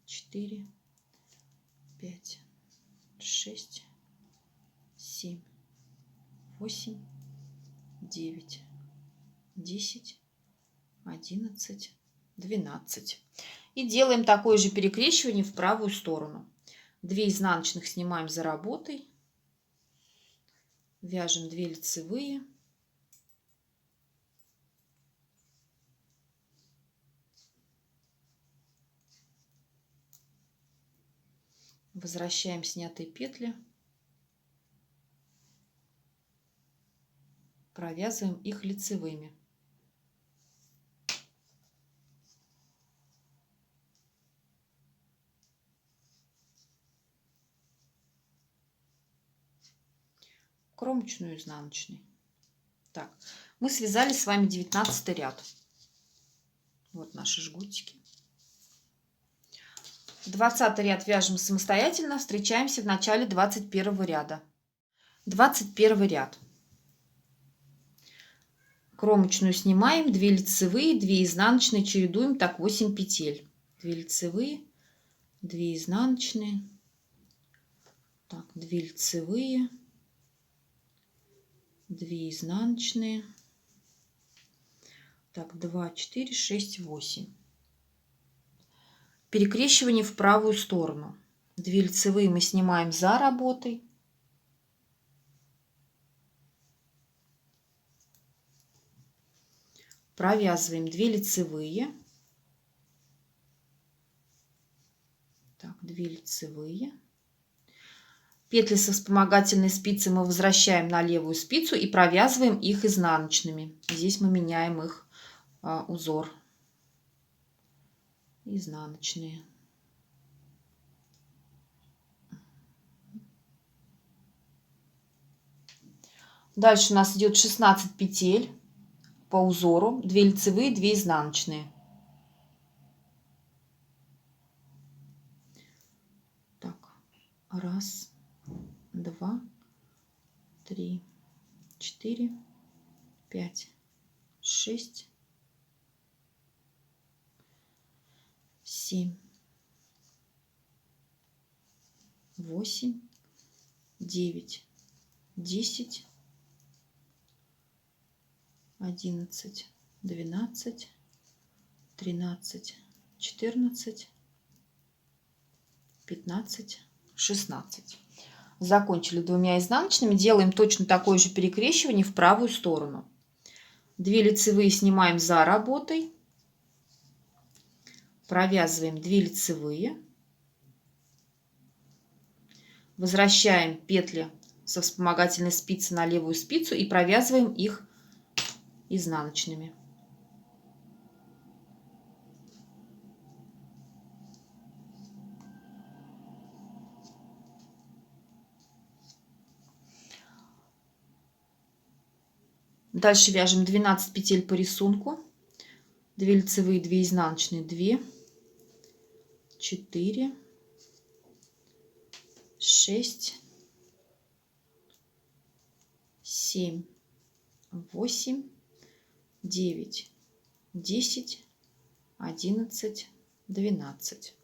4, 5, 6, 7, 8, 9, 10, 11, 12. И делаем такое же перекрещивание в правую сторону. 2 изнаночных снимаем за работой. Вяжем 2 лицевые. Возвращаем снятые петли. Провязываем их лицевыми. Кромочную, изнаночный. Так, мы связали с вами 19 ряд. Вот наши жгутики. 20 ряд вяжем самостоятельно. Встречаемся в начале 21 ряда. 21 ряд. Кромочную снимаем, 2 лицевые, 2 изнаночные, чередуем так 8 петель. 2 лицевые, 2 изнаночные, так, 2 лицевые, 2 изнаночные, так, 2, 4, 6, 8. Перекрещивание в правую сторону. 2 лицевые мы снимаем за работой. Провязываем 2 лицевые. Так, 2 лицевые. Петли со вспомогательной спицы мы возвращаем на левую спицу и провязываем их изнаночными. Здесь мы меняем их узор. Изнаночные. Дальше у нас идет 16 петель по узору, 2 лицевые, 2 изнаночные. Так, 1, 2, 3, 4, 5, 6, 7, 8, 9, 10, 11, 12, 13, 14, 15, 16. Закончили 2 изнаночными. Делаем точно такое же перекрещивание в правую сторону. 2 лицевые снимаем за работой. Провязываем 2 лицевые. Возвращаем петли со вспомогательной спицы на левую спицу и провязываем их изнаночными. Дальше вяжем 12 петель по рисунку. 2 лицевые, 2 изнаночные, 2, 4, 6, 7, 8, 9, 10, 11, 12.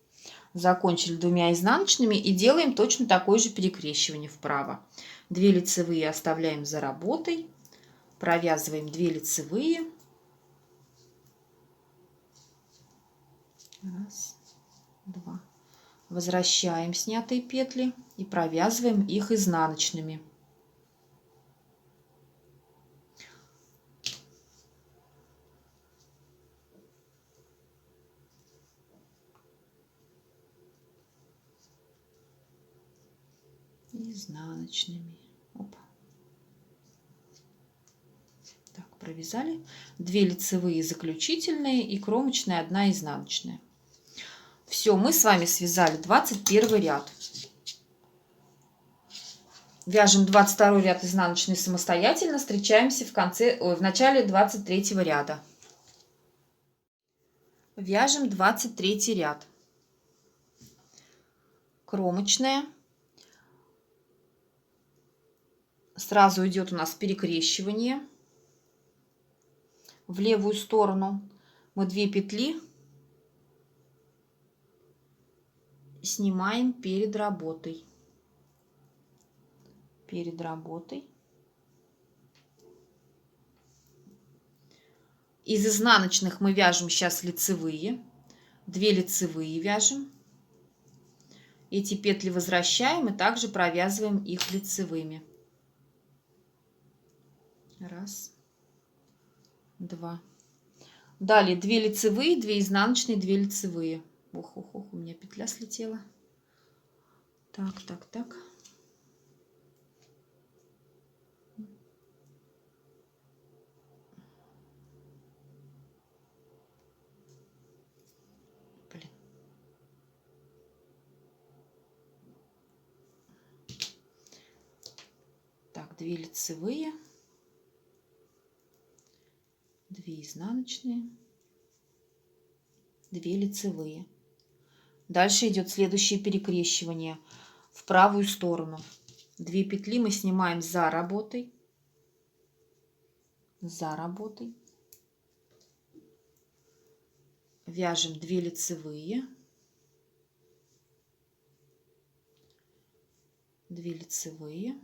Закончили 2 изнаночными и делаем точно такое же перекрещивание вправо. 2 лицевые оставляем за работой. Провязываем 2 лицевые. 1, 2. Возвращаем снятые петли и провязываем их изнаночными. изнаночными. Опа. Так, провязали 2 лицевые заключительные и кромочная 1 изнаночная. Все, мы с вами связали 21 ряд. Вяжем 22 ряд изнаночный самостоятельно, встречаемся в начале 23 ряда. Вяжем 23 ряд. Кромочная. Сразу идет у нас перекрещивание. В левую сторону мы 2 петли снимаем перед работой. Перед работой. Из изнаночных мы вяжем сейчас лицевые. 2 лицевые вяжем. Эти петли возвращаем и также провязываем их лицевыми. Раз, два. Далее 2 лицевые, 2 изнаночные, 2 лицевые. Ох, у меня петля слетела. Так. Блин. Так, 2 лицевые, 2 изнаночные, 2 лицевые. Дальше идет следующее перекрещивание в правую сторону. 2 петли мы снимаем за работой. Вяжем 2 лицевые. 2 лицевые.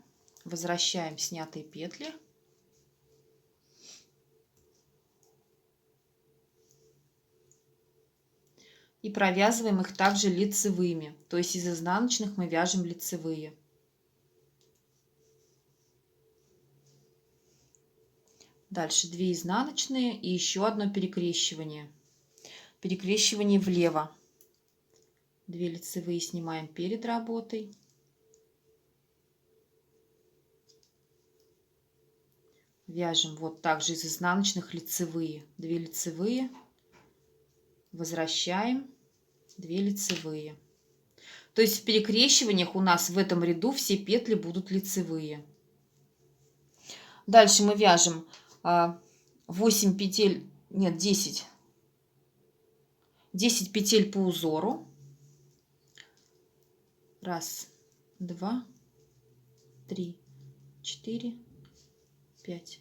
Возвращаем снятые петли. И провязываем их также лицевыми. То есть из изнаночных мы вяжем лицевые. Дальше 2 изнаночные и еще одно перекрещивание. Перекрещивание влево. 2 лицевые снимаем перед работой. Вяжем вот также из изнаночных лицевые. 2 лицевые. Возвращаем 2 лицевые. То есть в перекрещиваниях у нас в этом ряду все петли будут лицевые. Дальше мы вяжем 8 петель, нет, 10 петель по узору. 1, 2, 3, 4, 5,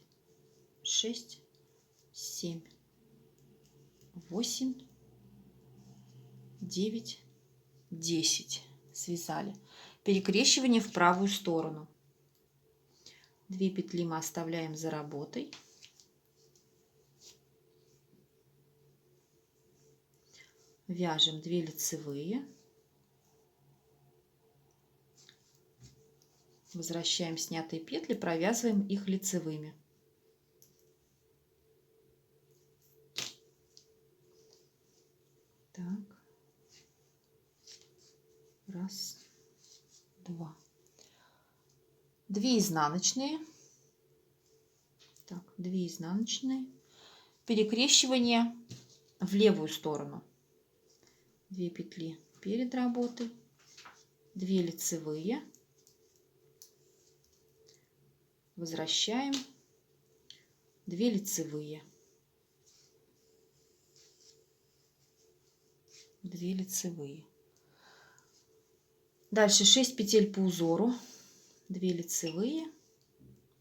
6, 7, 8, 9, 10. Связали. Перекрещивание в правую сторону. 2 петли мы оставляем за работой. Вяжем 2 лицевые. Возвращаем снятые петли, провязываем их лицевыми. Так. 1, 2. 2 изнаночные. Так, 2 изнаночные. Перекрещивание в левую сторону. 2 петли перед работой. 2 лицевые. Возвращаем 2 лицевые. 2 лицевые. Дальше 6 петель по узору. 2 лицевые,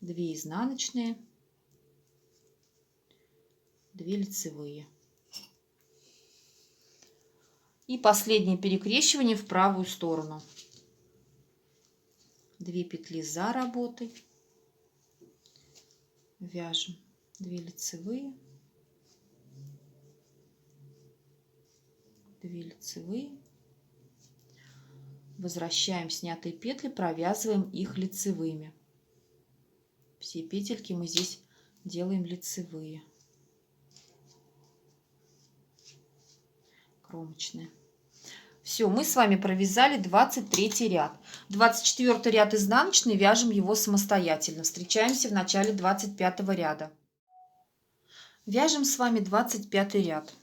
2 изнаночные, 2 лицевые. И последнее перекрещивание в правую сторону. 2 петли за работой. Вяжем 2 лицевые, 2 лицевые. Возвращаем снятые петли, провязываем их лицевыми. Все петельки мы здесь делаем лицевые. Кромочные. Все, мы с вами провязали 23 ряд. 24 ряд изнаночный, вяжем его самостоятельно. Встречаемся в начале 25 ряда. Вяжем с вами 25 ряд.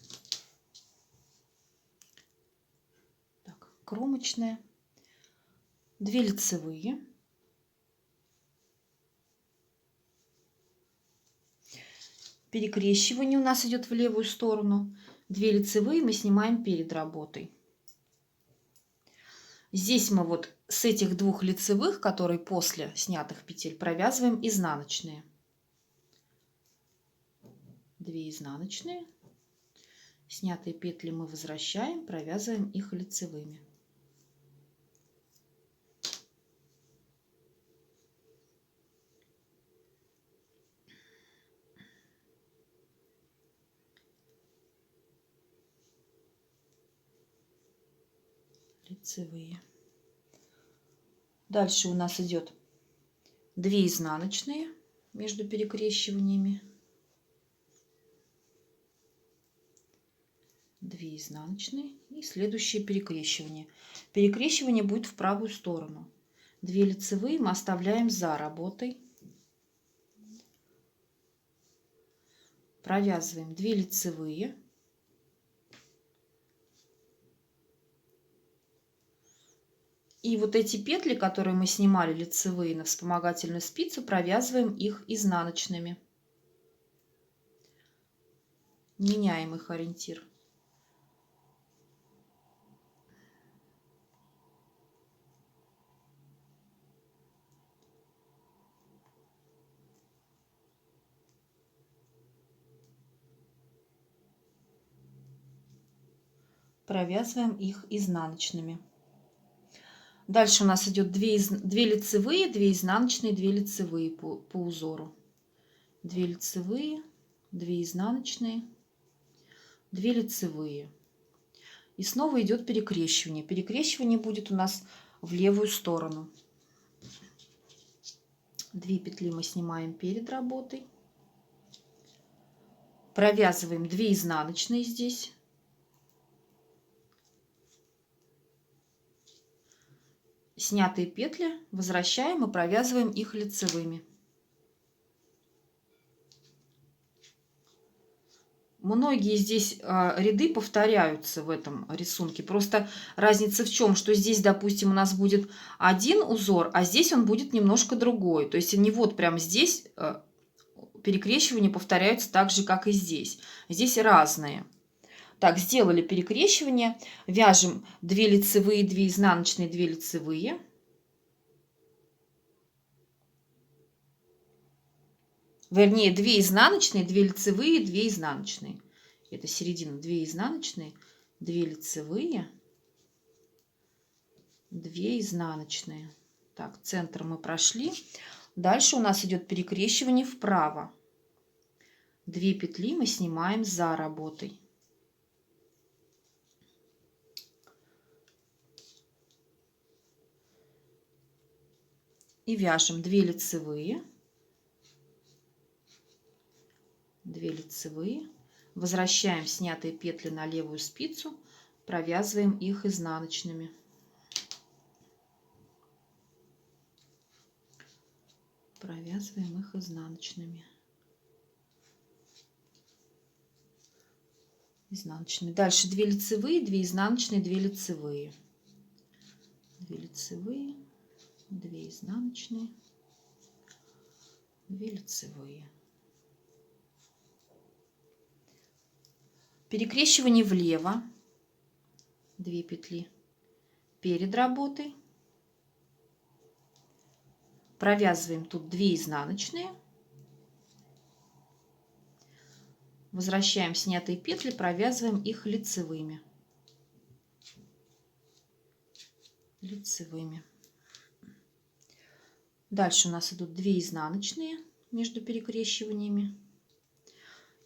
Так, кромочная, 2 лицевые, перекрещивание у нас идет в левую сторону, 2 лицевые мы снимаем перед работой. Здесь мы вот с этих 2 лицевых, которые после снятых петель, провязываем изнаночные. 2 изнаночные, снятые петли мы возвращаем, провязываем их лицевыми. Лицевые. Дальше у нас идет 2 изнаночные между перекрещиваниями, 2 изнаночные и следующее перекрещивание. Перекрещивание будет в правую сторону. 2 лицевые мы оставляем за работой, провязываем 2 лицевые, и вот эти петли, которые мы снимали лицевые на вспомогательную спицу, провязываем их изнаночными. Меняем их ориентир. Провязываем их изнаночными. Дальше у нас идет 2 лицевые, 2 изнаночные, 2 лицевые по узору. 2 лицевые, 2 изнаночные, 2 лицевые. И снова идет перекрещивание. Перекрещивание будет у нас в левую сторону. 2 петли мы снимаем перед работой. Провязываем 2 изнаночные здесь. Снятые петли возвращаем и провязываем их лицевыми. Многие здесь ряды повторяются в этом рисунке. Просто разница в чем, что здесь, допустим, у нас будет один узор, а здесь он будет немножко другой. То есть не вот прямо здесь перекрещивания повторяются так же, как и здесь. Здесь разные. Так, сделали перекрещивание, вяжем 2 лицевые, 2 изнаночные, 2 лицевые. Вернее, 2 изнаночные, 2 лицевые, 2 изнаночные. Это середина. 2 изнаночные, 2 лицевые, 2 изнаночные. Так, центр мы прошли. Дальше у нас идет перекрещивание вправо. 2 петли мы снимаем за работой. И вяжем 2 лицевые, 2 лицевые, возвращаем снятые петли на левую спицу, провязываем их изнаночными. Провязываем их изнаночными. Изнаночными. Дальше 2 лицевые, 2 изнаночные, 2 лицевые. 2 лицевые, 2 изнаночные, 2 лицевые. Перекрещивание влево, 2 петли перед работой. Провязываем тут 2 изнаночные. Возвращаем снятые петли, провязываем их лицевыми. Лицевыми. Дальше у нас идут 2 изнаночные между перекрещиваниями.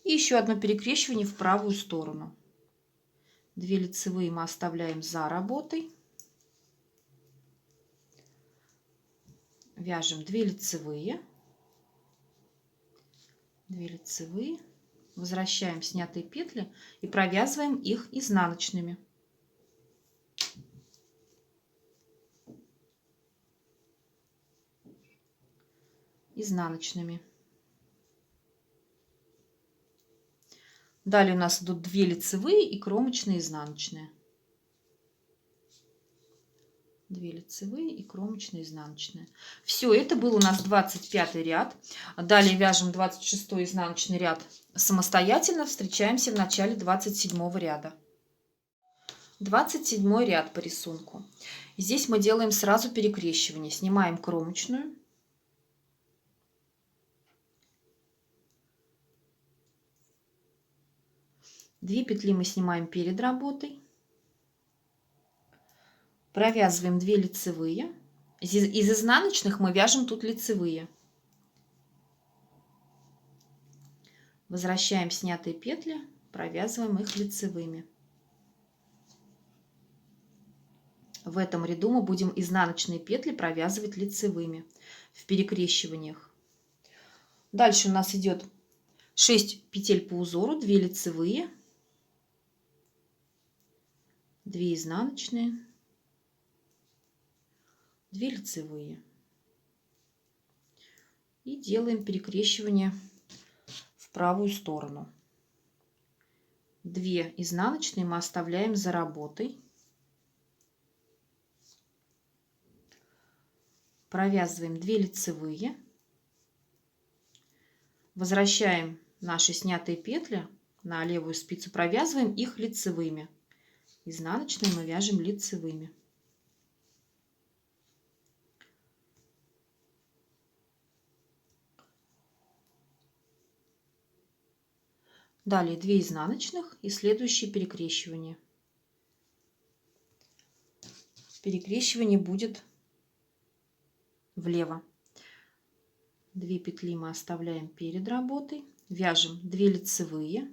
И еще одно перекрещивание в правую сторону. 2 лицевые мы оставляем за работой. Вяжем 2 лицевые. 2 лицевые. Возвращаем снятые петли и провязываем их изнаночными. изнаночными. Далее у нас идут 2 лицевые и кромочные изнаночные. 2 лицевые и кромочные изнаночные. Все, это был у нас 25 ряд. Далее вяжем 26 изнаночный ряд самостоятельно. Встречаемся в начале 27 ряда. 27 ряд по рисунку. Здесь мы делаем сразу перекрещивание. Снимаем кромочную. Две петли мы снимаем перед работой. Провязываем 2 лицевые. Из изнаночных мы вяжем тут лицевые. Возвращаем снятые петли, провязываем их лицевыми. В этом ряду мы будем изнаночные петли провязывать лицевыми в перекрещиваниях. Дальше у нас идет 6 петель по узору, 2 лицевые, 2 изнаночные, 2 лицевые. И делаем перекрещивание в правую сторону. 2 изнаночные мы оставляем за работой. Провязываем 2 лицевые. Возвращаем наши снятые петли на левую спицу, провязываем их лицевыми. Изнаночные мы вяжем лицевыми. Далее 2 изнаночных и следующее перекрещивание. Перекрещивание будет влево. 2 петли мы оставляем перед работой. Вяжем 2 лицевые.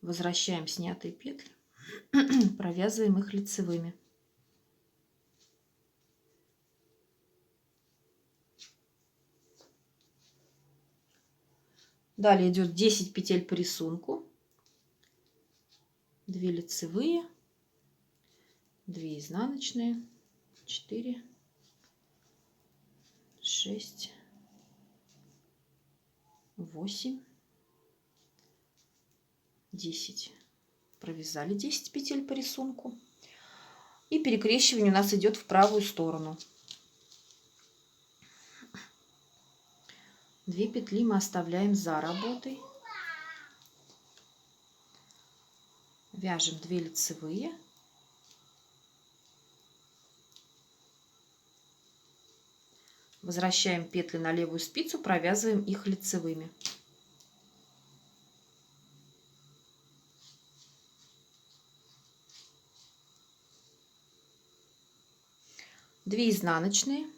Возвращаем снятые петли. Провязываем их лицевыми. Далее идет 10 петель по рисунку. 2 лицевые, 2 изнаночные, 4, 6, 8, 10. Провязали 10 петель по рисунку. И перекрещивание у нас идет в правую сторону. 2 петли мы оставляем за работой. Вяжем 2 лицевые. Возвращаем петли на левую спицу, провязываем их лицевыми. Две изнаночные.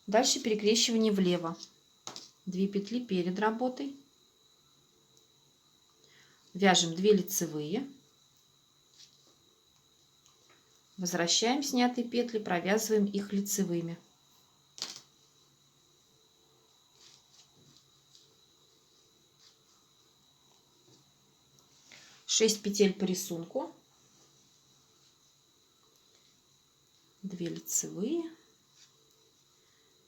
Дальше перекрещивание влево. 2 петли перед работой. Вяжем 2 лицевые. Возвращаем снятые петли, провязываем их лицевыми. Шесть петель по рисунку. 2 лицевые,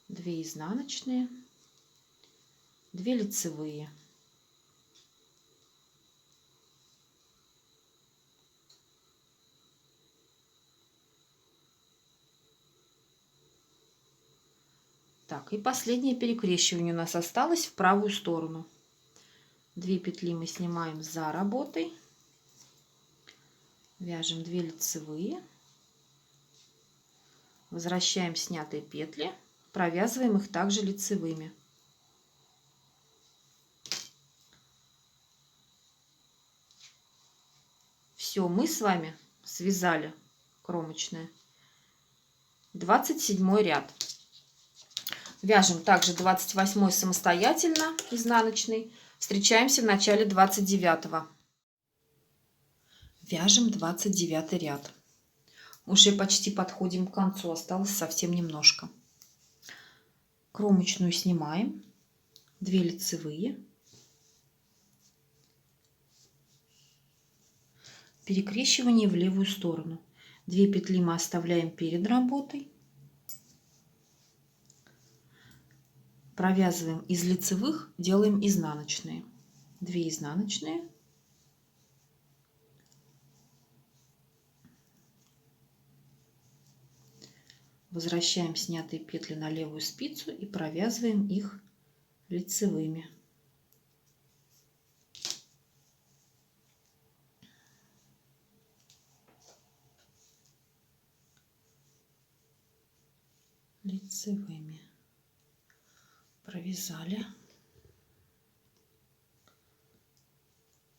2 изнаночные, 2 лицевые. Так, и последнее перекрещивание у нас осталось в правую сторону. 2 петли мы снимаем за работой. Вяжем 2 лицевые. Возвращаем снятые петли. Провязываем их также лицевыми. Все, мы с вами связали кромочные. 27 ряд. Вяжем также 28 самостоятельно, изнаночный. Встречаемся в начале 29. Вяжем 29 ряд. Уже почти подходим к концу, осталось совсем немножко. Кромочную снимаем, 2 лицевые. перекрещивание в левую сторону. 2 петли мы оставляем перед работой. Провязываем из лицевых, делаем изнаночные. 2 изнаночные. Возвращаем снятые петли на левую спицу и провязываем их лицевыми. Лицевыми. Провязали.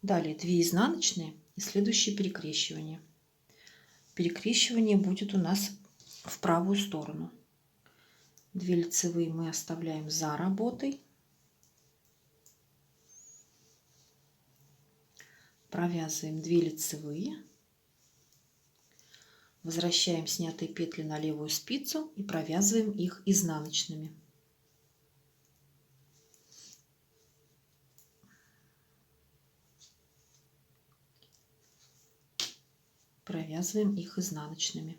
Далее 2 изнаночные и следующее перекрещивание. Перекрещивание будет у нас в правую сторону. 2 лицевые мы оставляем за работой. Провязываем 2 лицевые. Возвращаем снятые петли на левую спицу и провязываем их изнаночными. Провязываем их изнаночными.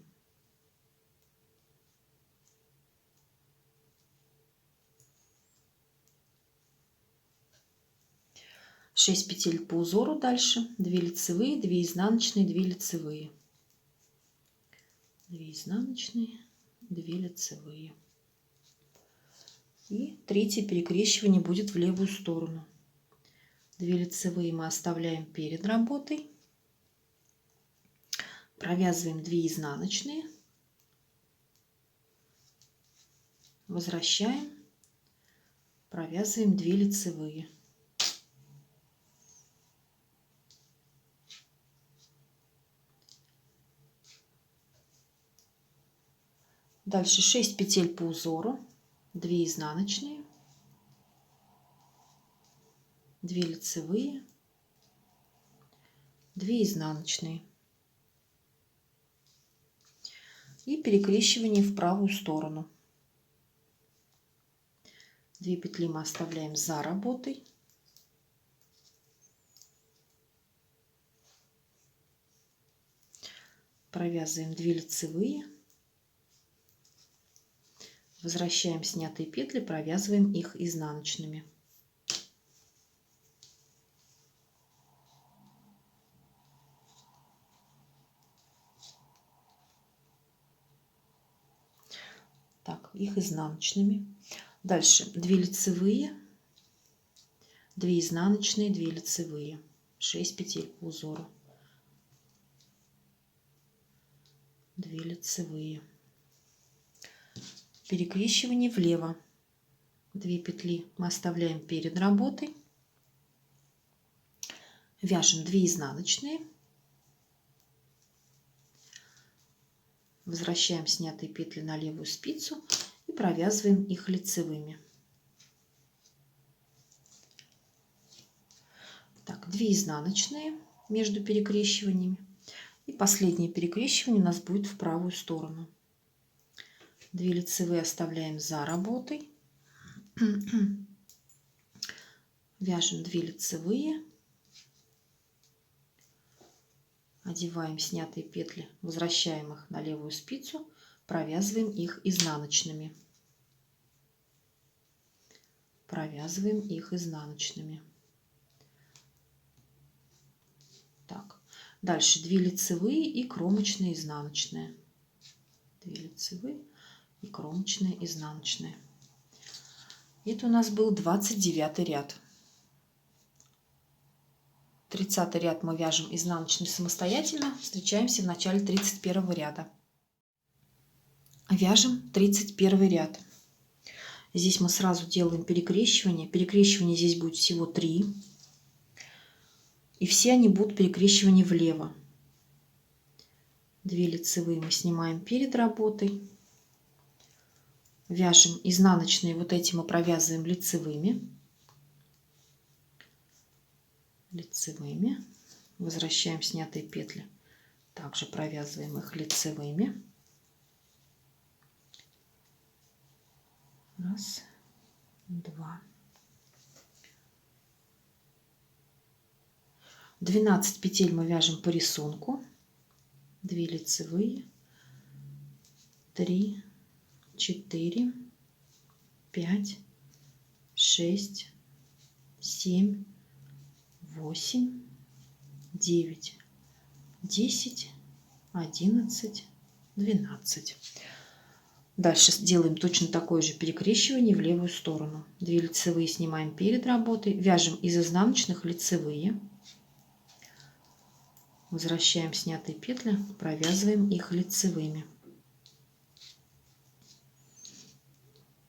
Шесть петель по узору дальше. 2 лицевые, 2 изнаночные, 2 лицевые. 2 изнаночные, 2 лицевые. И третье перекрещивание будет в левую сторону. 2 лицевые мы оставляем перед работой. Провязываем 2 изнаночные. Возвращаем. Провязываем 2 лицевые. Дальше 6 петель по узору. 2 изнаночные. 2 лицевые. 2 изнаночные. И перекрещивание в правую сторону. 2 петли мы оставляем за работой. Провязываем 2 лицевые. Возвращаем снятые петли, провязываем их изнаночными. Так, их изнаночными. Дальше 2 лицевые, 2 изнаночные, 2 лицевые. 6 петель по узору. 2 лицевые. Перекрещивание влево. 2 петли мы оставляем перед работой. Вяжем 2 изнаночные. Возвращаем снятые петли на левую спицу и провязываем их лицевыми. Так, 2 изнаночные между перекрещиваниями. И последнее перекрещивание у нас будет в правую сторону. 2 лицевые оставляем за работой. Вяжем 2 лицевые. Одеваем снятые петли, возвращаем их на левую спицу, провязываем их изнаночными. Провязываем их изнаночными. Так, дальше 2 лицевые и кромочные изнаночные. 2 лицевые и кромочные изнаночные. Это у нас был 29 ряд. 30 ряд мы вяжем изнаночный самостоятельно. Встречаемся в начале 31 ряда. Вяжем 31 ряд. Здесь мы сразу делаем перекрещивание. Перекрещивание здесь будет всего 3. И все они будут перекрещивания влево. 2 лицевые мы снимаем перед работой. Вяжем изнаночные, вот эти мы провязываем лицевыми. Лицевыми. Возвращаем снятые петли. Также провязываем их лицевыми. Раз, два. 12 петель мы вяжем по рисунку. 2 лицевые, 3, 4, 5, 6, 7, 8, 9, 10, 11, 12. Дальше делаем точно такое же перекрещивание в левую сторону. 2 лицевые снимаем перед работой, вяжем из изнаночных лицевые, возвращаем снятые петли, провязываем их лицевыми.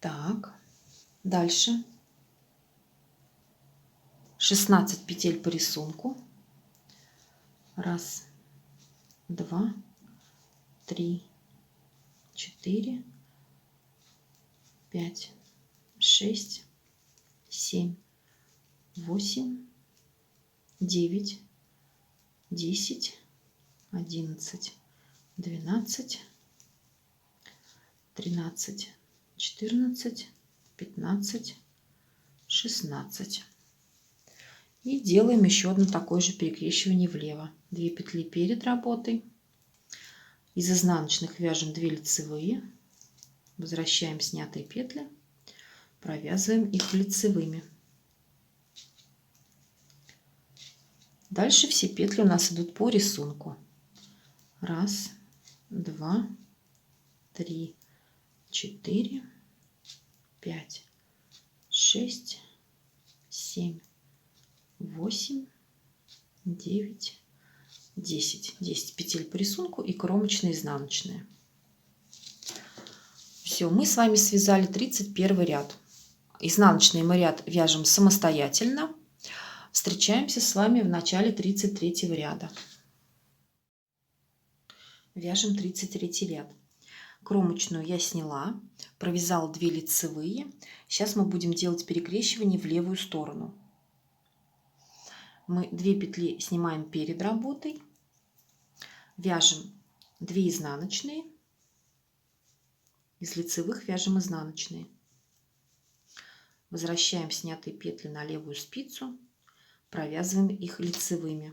Так, дальше 16 петель по рисунку. 1, 2, 3, 4, 5, 6, 7, 8, 9, 10, 11, 12, 13, 14, 15, 16. И делаем еще одно такое же перекрещивание влево. 2 петли перед работой. Из изнаночных вяжем 2 лицевые. Возвращаем снятые петли. Провязываем их лицевыми. Дальше все петли у нас идут по рисунку. 1, 2, 3, 4, 5, 6, 7, 8, 9, 10. 10 петель по рисунку и кромочные изнаночные. Все, мы с вами связали 31 ряд. Изнаночный мы ряд вяжем самостоятельно. Встречаемся с вами в начале 33 ряда. Вяжем 33 ряд. Кромочную я сняла, провязала 2 лицевые. Сейчас мы будем делать перекрещивание в левую сторону. Мы 2 петли снимаем перед работой, вяжем 2 изнаночные, из лицевых вяжем изнаночные. Возвращаем снятые петли на левую спицу, провязываем их лицевыми.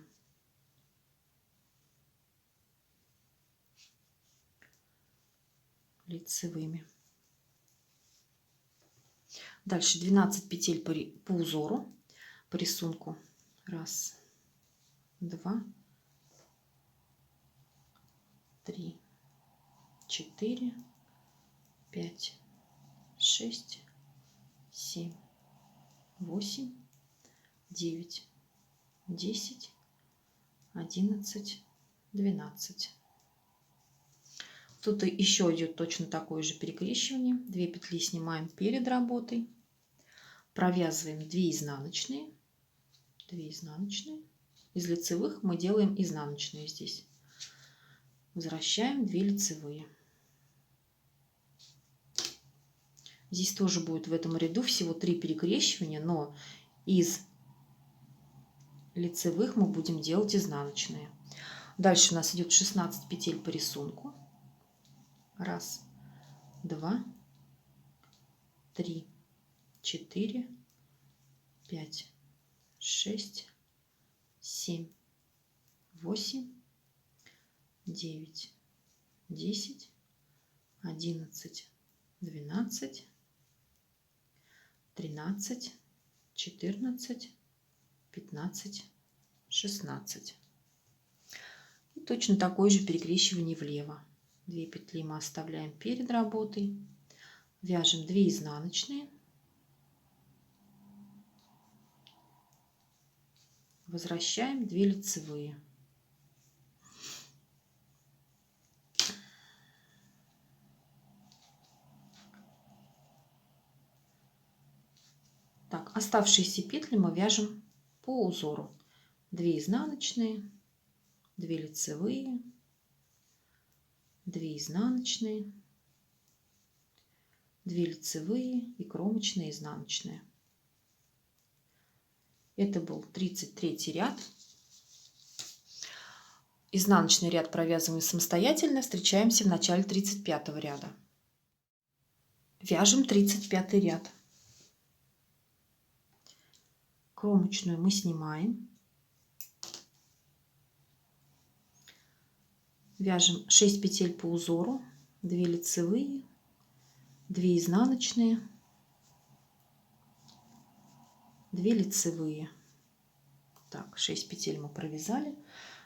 Дальше 12 петель по узору, по рисунку. 1, 2, 3, 4, 5, 6, 7, 8, 9, 10, 11, 12. Тут еще идет точно такое же перекрещивание. 2 петли снимаем перед работой, провязываем 2 изнаночные. 2 изнаночные. Из лицевых мы делаем изнаночные здесь. Возвращаем 2 лицевые. Здесь тоже будет в этом ряду всего 3 перекрещивания, но из лицевых мы будем делать изнаночные. Дальше у нас идет 16 петель по рисунку. 1, 2, 3, 4, 5, 6, 7, 8, 9, 10, 11, 12, 13, 14, 15, 16. И точно такое же перекрещивание влево. 2 петли мы оставляем перед работой, вяжем 2 изнаночные, возвращаем 2 лицевые. Так, оставшиеся петли мы вяжем по узору. 2 изнаночные, 2 лицевые, 2 изнаночные, 2 лицевые и кромочные изнаночные. Это был 33 ряд. Изнаночный ряд провязываем самостоятельно. Встречаемся в начале 35 ряда. Вяжем 35 ряд. Кромочную мы снимаем. Вяжем 6 петель по узору, 2 лицевые, 2 изнаночные, 2 лицевые. Так, 6 петель мы провязали.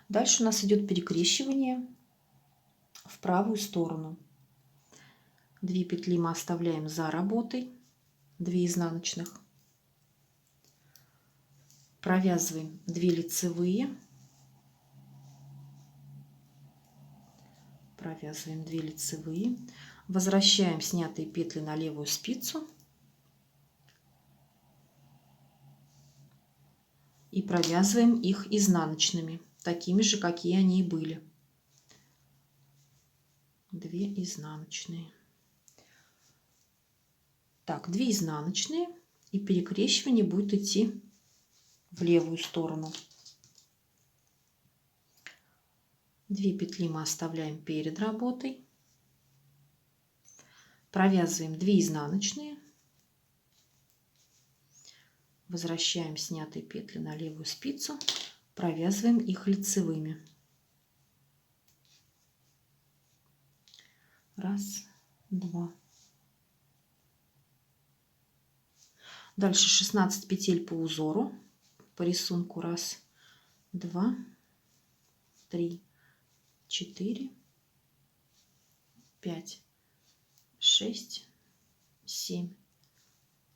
Дальше у нас идет перекрещивание в правую сторону. 2 петли мы оставляем за работой, 2 изнаночных. Провязываем 2 лицевые. Провязываем 2 лицевые. Возвращаем снятые петли на левую спицу. И провязываем их изнаночными, такими же, какие они и были. 2 изнаночные. Так, 2 изнаночные, и перекрещивание будет идти в левую сторону. 2 петли мы оставляем перед работой. Провязываем 2 изнаночные. Возвращаем снятые петли на левую спицу. Провязываем их лицевыми. Раз, два. Дальше 16 петель по узору, по рисунку. Раз, два, три, 4, 5, 6, 7,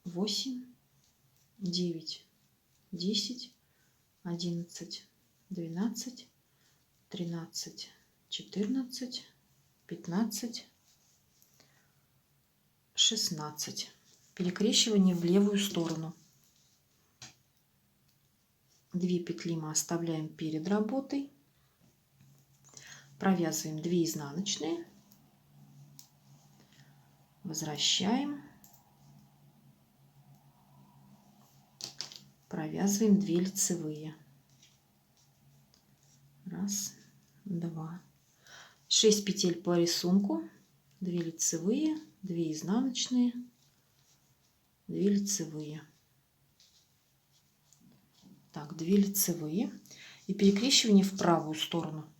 8, 9, 10, 11, 12, 13, 14, 15, 16. Перекрещивание в левую сторону. 2 петли мы оставляем перед работой. Провязываем 2 изнаночные. Возвращаем. Провязываем 2 лицевые. Раз, два. 6 петель по рисунку. 2 лицевые, 2 изнаночные, 2 лицевые. Так, 2 лицевые. И перекрещивание в правую сторону.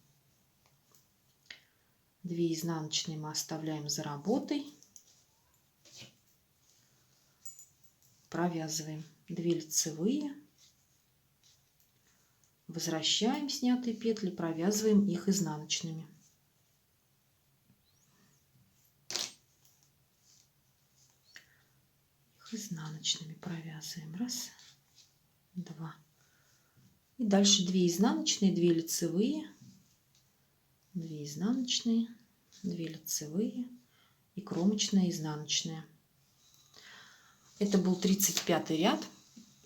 2 изнаночные мы оставляем за работой. Провязываем 2 лицевые. Возвращаем снятые петли, провязываем их изнаночными. Изнаночными провязываем. Раз, два. И дальше 2 изнаночные, 2 лицевые, 2 изнаночные, 2 лицевые и кромочная изнаночная. Это был 35 ряд.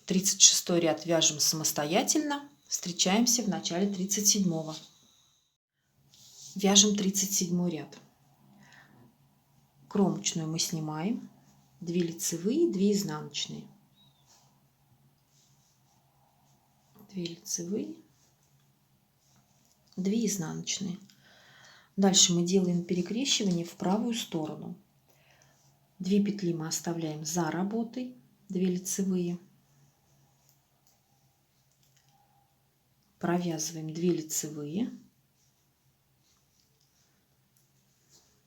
36 ряд вяжем самостоятельно. Встречаемся в начале 37-го. Вяжем 37 ряд. Кромочную мы снимаем. 2 лицевые, 2 изнаночные. 2 лицевые, 2 изнаночные. Дальше мы делаем перекрещивание в правую сторону. 2 петли мы оставляем за работой, 2 лицевые. Провязываем 2 лицевые.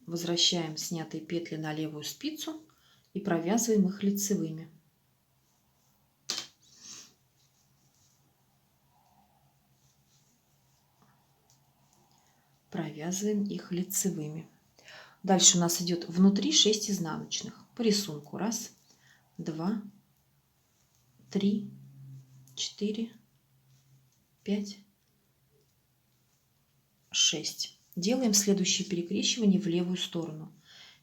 Возвращаем снятые петли на левую спицу и провязываем их лицевыми. Провязываем их лицевыми. Дальше у нас идет внутри 6 изнаночных по рисунку. Раз, два, 3, 4, 5, 6. Делаем следующее перекрещивание в левую сторону.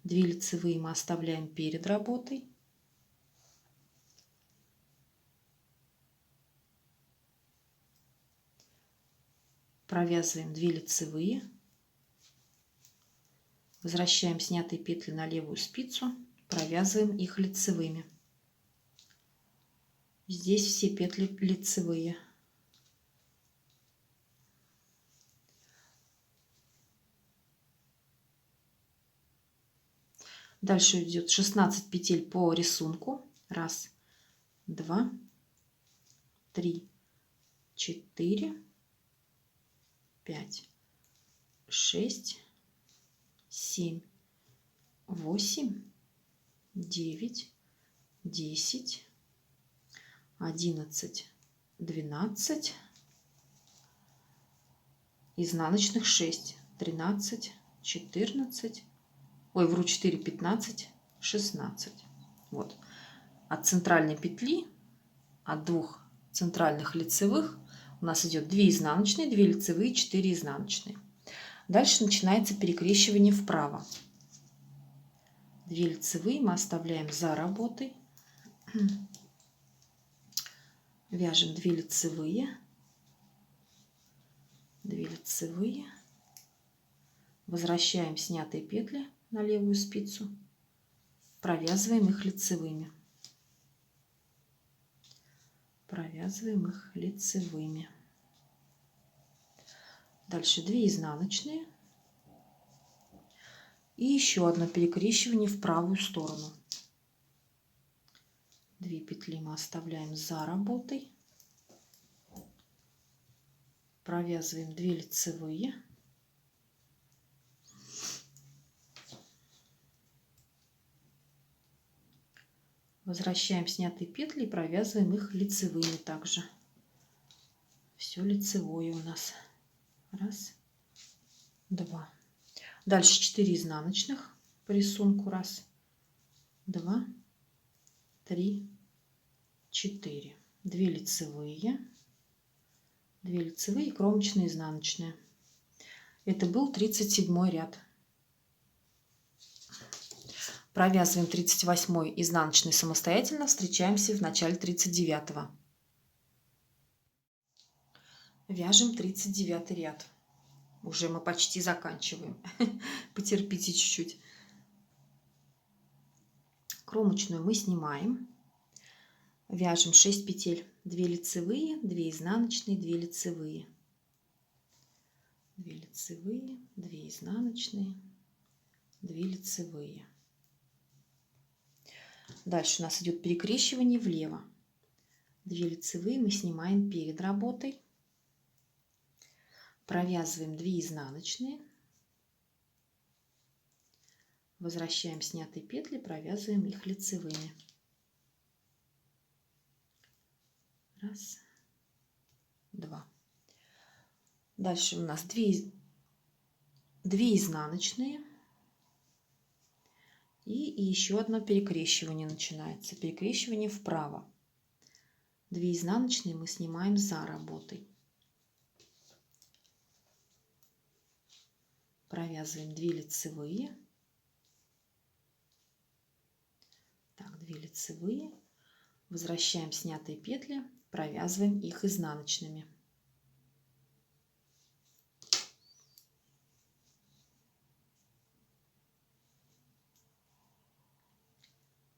2 лицевые мы оставляем перед работой. Провязываем 2 лицевые. Возвращаем снятые петли на левую спицу. Провязываем их лицевыми. Здесь все петли лицевые. Дальше идет 16 петель по рисунку. Раз, два, 3, 4, 5, 6, 7, 8, 9, 10, 11, 12, изнаночных 6, 13, 14, ой, вру, 4, 15, 16. Вот. От центральной петли, от двух центральных лицевых у нас идет 2 изнаночные, 2 лицевые, 4 изнаночные. Дальше начинается перекрещивание вправо. 2 лицевые мы оставляем за работой. Вяжем 2 лицевые, 2 лицевые. Возвращаем снятые петли на левую спицу. Провязываем их лицевыми. Провязываем их лицевыми. Дальше 2 изнаночные. И еще одно перекрещивание в правую сторону. 2 петли мы оставляем за работой. Провязываем 2 лицевые. Возвращаем снятые петли и провязываем их лицевыми также. Все лицевое у нас. Раз, два. Дальше 4 изнаночных по рисунку. Раз, два, 3, 4. 2 лицевые. 2 лицевые и кромочные изнаночные. Это был 37 ряд. Провязываем 38 изнаночный самостоятельно. Встречаемся в начале 39. Вяжем 39 ряд. Уже мы почти заканчиваем. Потерпите чуть-чуть. Кромочную мы снимаем. Вяжем 6 петель. 2 лицевые, 2 изнаночные, 2 лицевые. 2 лицевые, 2 изнаночные, 2 лицевые. Дальше у нас идет перекрещивание влево. 2 лицевые мы снимаем перед работой. Провязываем 2 изнаночные. Возвращаем снятые петли, провязываем их лицевыми. Раз, два. Дальше у нас 2 изнаночные. И еще одно перекрещивание начинается. Перекрещивание вправо. 2 изнаночные мы снимаем за работой. Провязываем 2 лицевые. Так, 2 лицевые. Возвращаем снятые петли, провязываем их изнаночными.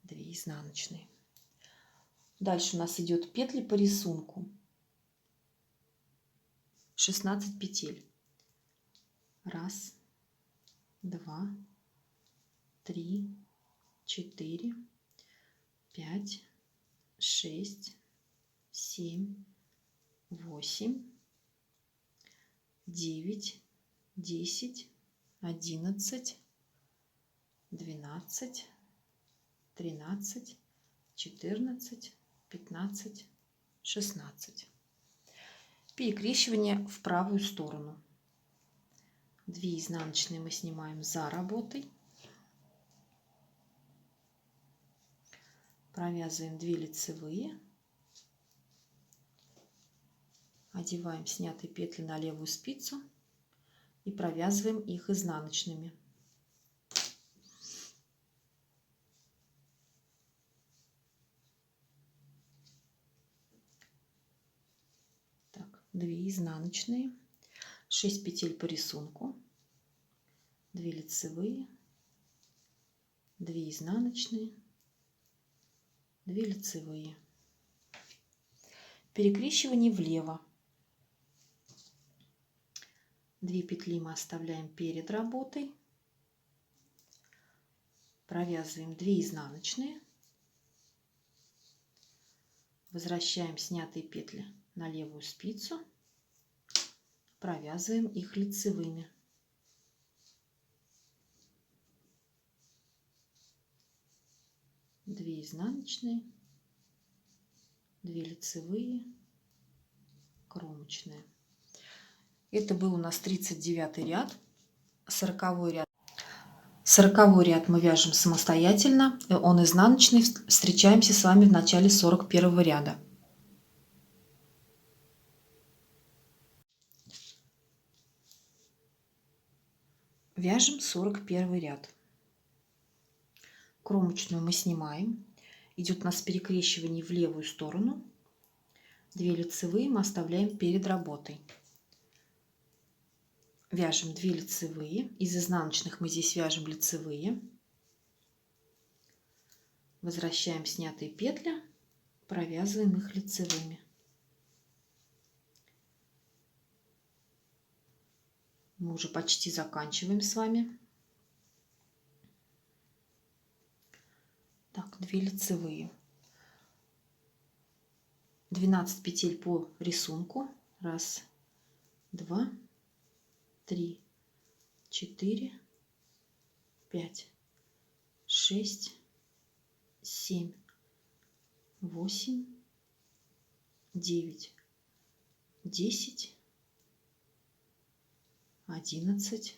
Две изнаночные. Дальше у нас идет петли по рисунку. 16 петель. Раз, два, 3, 4, 5, 6, 7, 8, 9, 10, 11, 12, 13, 14, 15, 16. Перекрещивание в правую сторону. 2 изнаночные мы снимаем за работой. Провязываем 2 лицевые. Одеваем снятые петли на левую спицу и провязываем их изнаночными. Так, 2 изнаночные, 6 петель по рисунку, 2 лицевые, 2 изнаночные, 2 лицевые. Перекрещивание влево. 2 петли мы оставляем перед работой. Провязываем 2 изнаночные. Возвращаем снятые петли на левую спицу. Провязываем их лицевыми. 3 изнаночные, 2 лицевые, кромочные. Это был у нас 39 ряд, 40 ряд. 40 ряд мы вяжем самостоятельно, он изнаночный. Встречаемся с вами в начале 41 ряда. Вяжем 41 ряд. Кромочную мы снимаем. Идет у нас перекрещивание в левую сторону. 2 лицевые мы оставляем перед работой. Вяжем 2 лицевые. Из изнаночных мы здесь вяжем лицевые. Возвращаем снятые петли, провязываем их лицевыми. Мы уже почти заканчиваем с вами. Так, 2 лицевые. 12 петель по рисунку. 1, 2, 3, 4, 5, 6, 7, 8, 9, 10, 11,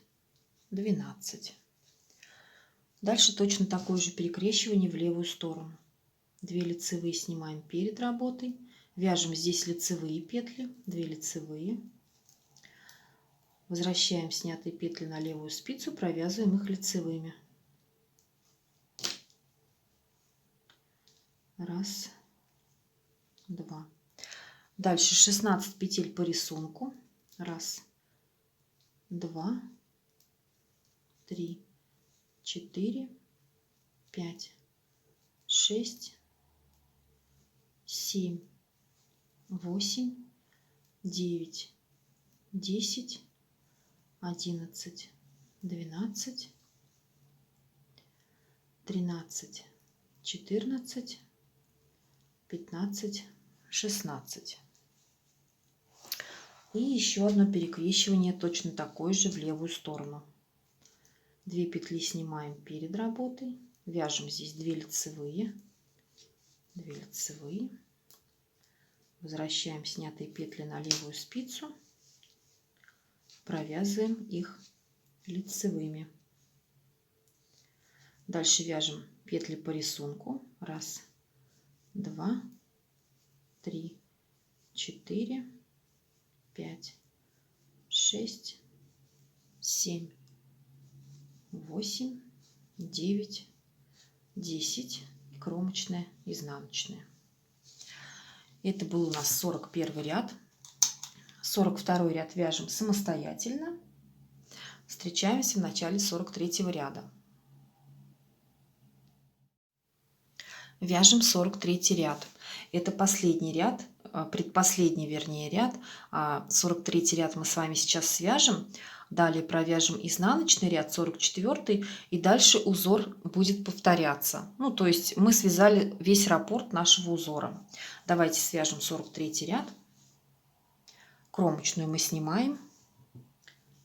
12. Дальше точно такое же перекрещивание в левую сторону. 2 лицевые снимаем перед работой. Вяжем здесь лицевые петли, 2 лицевые. Возвращаем снятые петли на левую спицу, провязываем их лицевыми. 1, 2. Дальше 16 петель по рисунку. 1, 2, 3, 4, 5, 6, 7, 8, 9, 10, 11, 12, 13, 14, 15, 16. И еще одно перекрещивание точно такое же в левую сторону. 2 петли снимаем перед работой. Вяжем здесь 2 лицевые. 2 лицевые. Возвращаем снятые петли на левую спицу. Провязываем их лицевыми. Дальше вяжем петли по рисунку. 1, 2, 3, 4, 5, 6, 7, 8, 9, 10. И кромочная, изнаночная. Это был у нас 41 ряд. 42 ряд вяжем самостоятельно. Встречаемся в начале 43 ряда. Вяжем 43 ряд. Это последний ряд, предпоследний, вернее, ряд. 43 ряд мы с вами сейчас свяжем. Далее провяжем изнаночный ряд, 44, и дальше узор будет повторяться. Ну, то есть мы связали весь раппорт нашего узора. Давайте свяжем 43 ряд. Кромочную мы снимаем.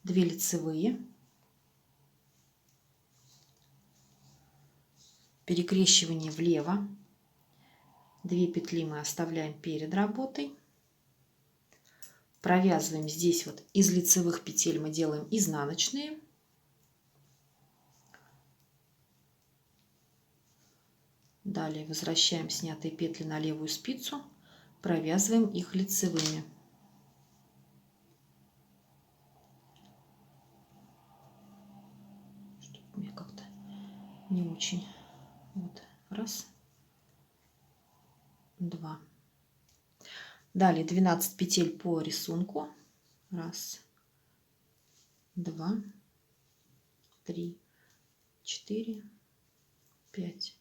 2 лицевые. Перекрещивание влево. 2 петли мы оставляем перед работой. Провязываем здесь вот из лицевых петель мы делаем изнаночные. Далее возвращаем снятые петли на левую спицу, провязываем их лицевыми. Что-то мне как-то не очень. Вот, 1, 2. Далее 12 петель по рисунку. 1, 2, 3, 4, 5,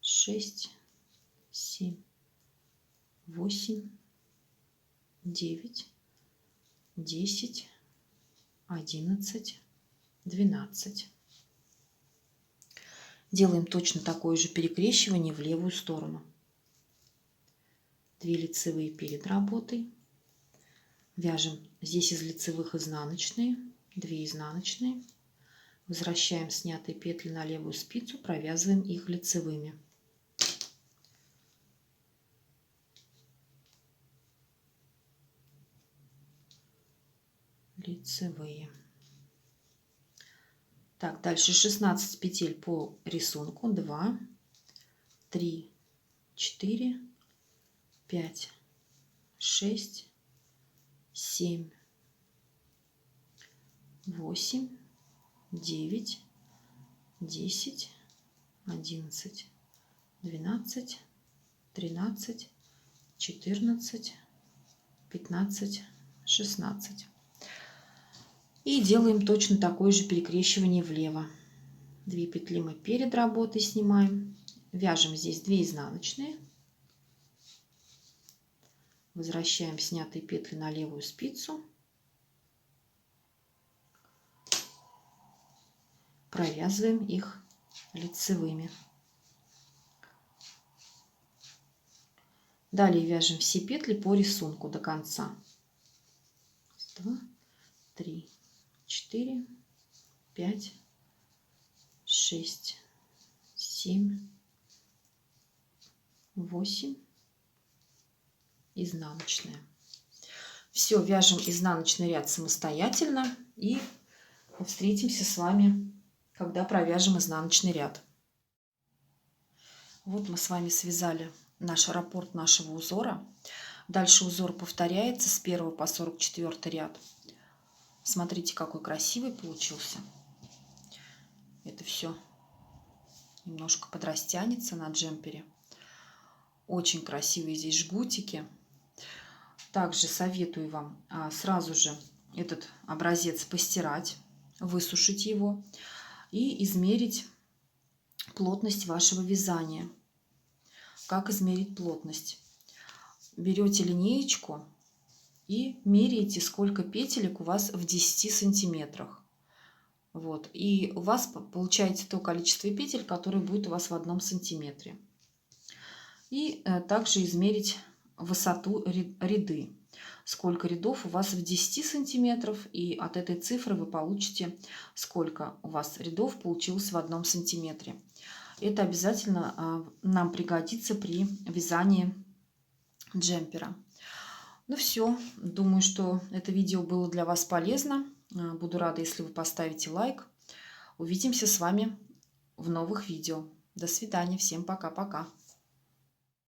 6, 7, 8, 9, 10, 11, 12. Делаем точно такое же перекрещивание в левую сторону. 2 лицевые перед работой. Вяжем здесь из лицевых изнаночные, 2 изнаночные. Возвращаем снятые петли на левую спицу, провязываем их лицевыми. лицевые. Так, дальше 16 петель по рисунку. 2, 3, 4, 5, 6, 7, 8, 9, 10, 11, 12, 13, 14, 15, 16. И делаем точно такое же перекрещивание влево. 2 петли мы перед работой снимаем. Вяжем здесь 2 изнаночные. Возвращаем снятые петли на левую спицу. Провязываем их лицевыми. Далее вяжем все петли по рисунку до конца. 2, 3, 4, 5, 6, 7, 8, изнаночная. Все, вяжем изнаночный ряд самостоятельно и встретимся с вами, когда провяжем изнаночный ряд. Вот мы с вами связали наш раппорт нашего узора. Дальше узор повторяется с 1 по 44 ряд. Смотрите, какой красивый получился. Это все немножко подрастянется на джемпере. Очень красивые здесь жгутики. Также советую вам сразу же этот образец постирать, высушить его и измерить плотность вашего вязания. Как измерить плотность? Берете линеечку и меряете, сколько петелек у вас в 10 сантиметрах. Вот. И у вас получаете то количество петель, которое будет у вас в 1 сантиметре. И также измерить высоту ряды. Сколько рядов у вас в 10 сантиметров. И от этой цифры вы получите, сколько у вас рядов получилось в 1 сантиметре. Это обязательно нам пригодится при вязании джемпера. Ну все, думаю, что это видео было для вас полезно. Буду рада, если вы поставите лайк. Увидимся с вами в новых видео. До свидания, всем пока-пока.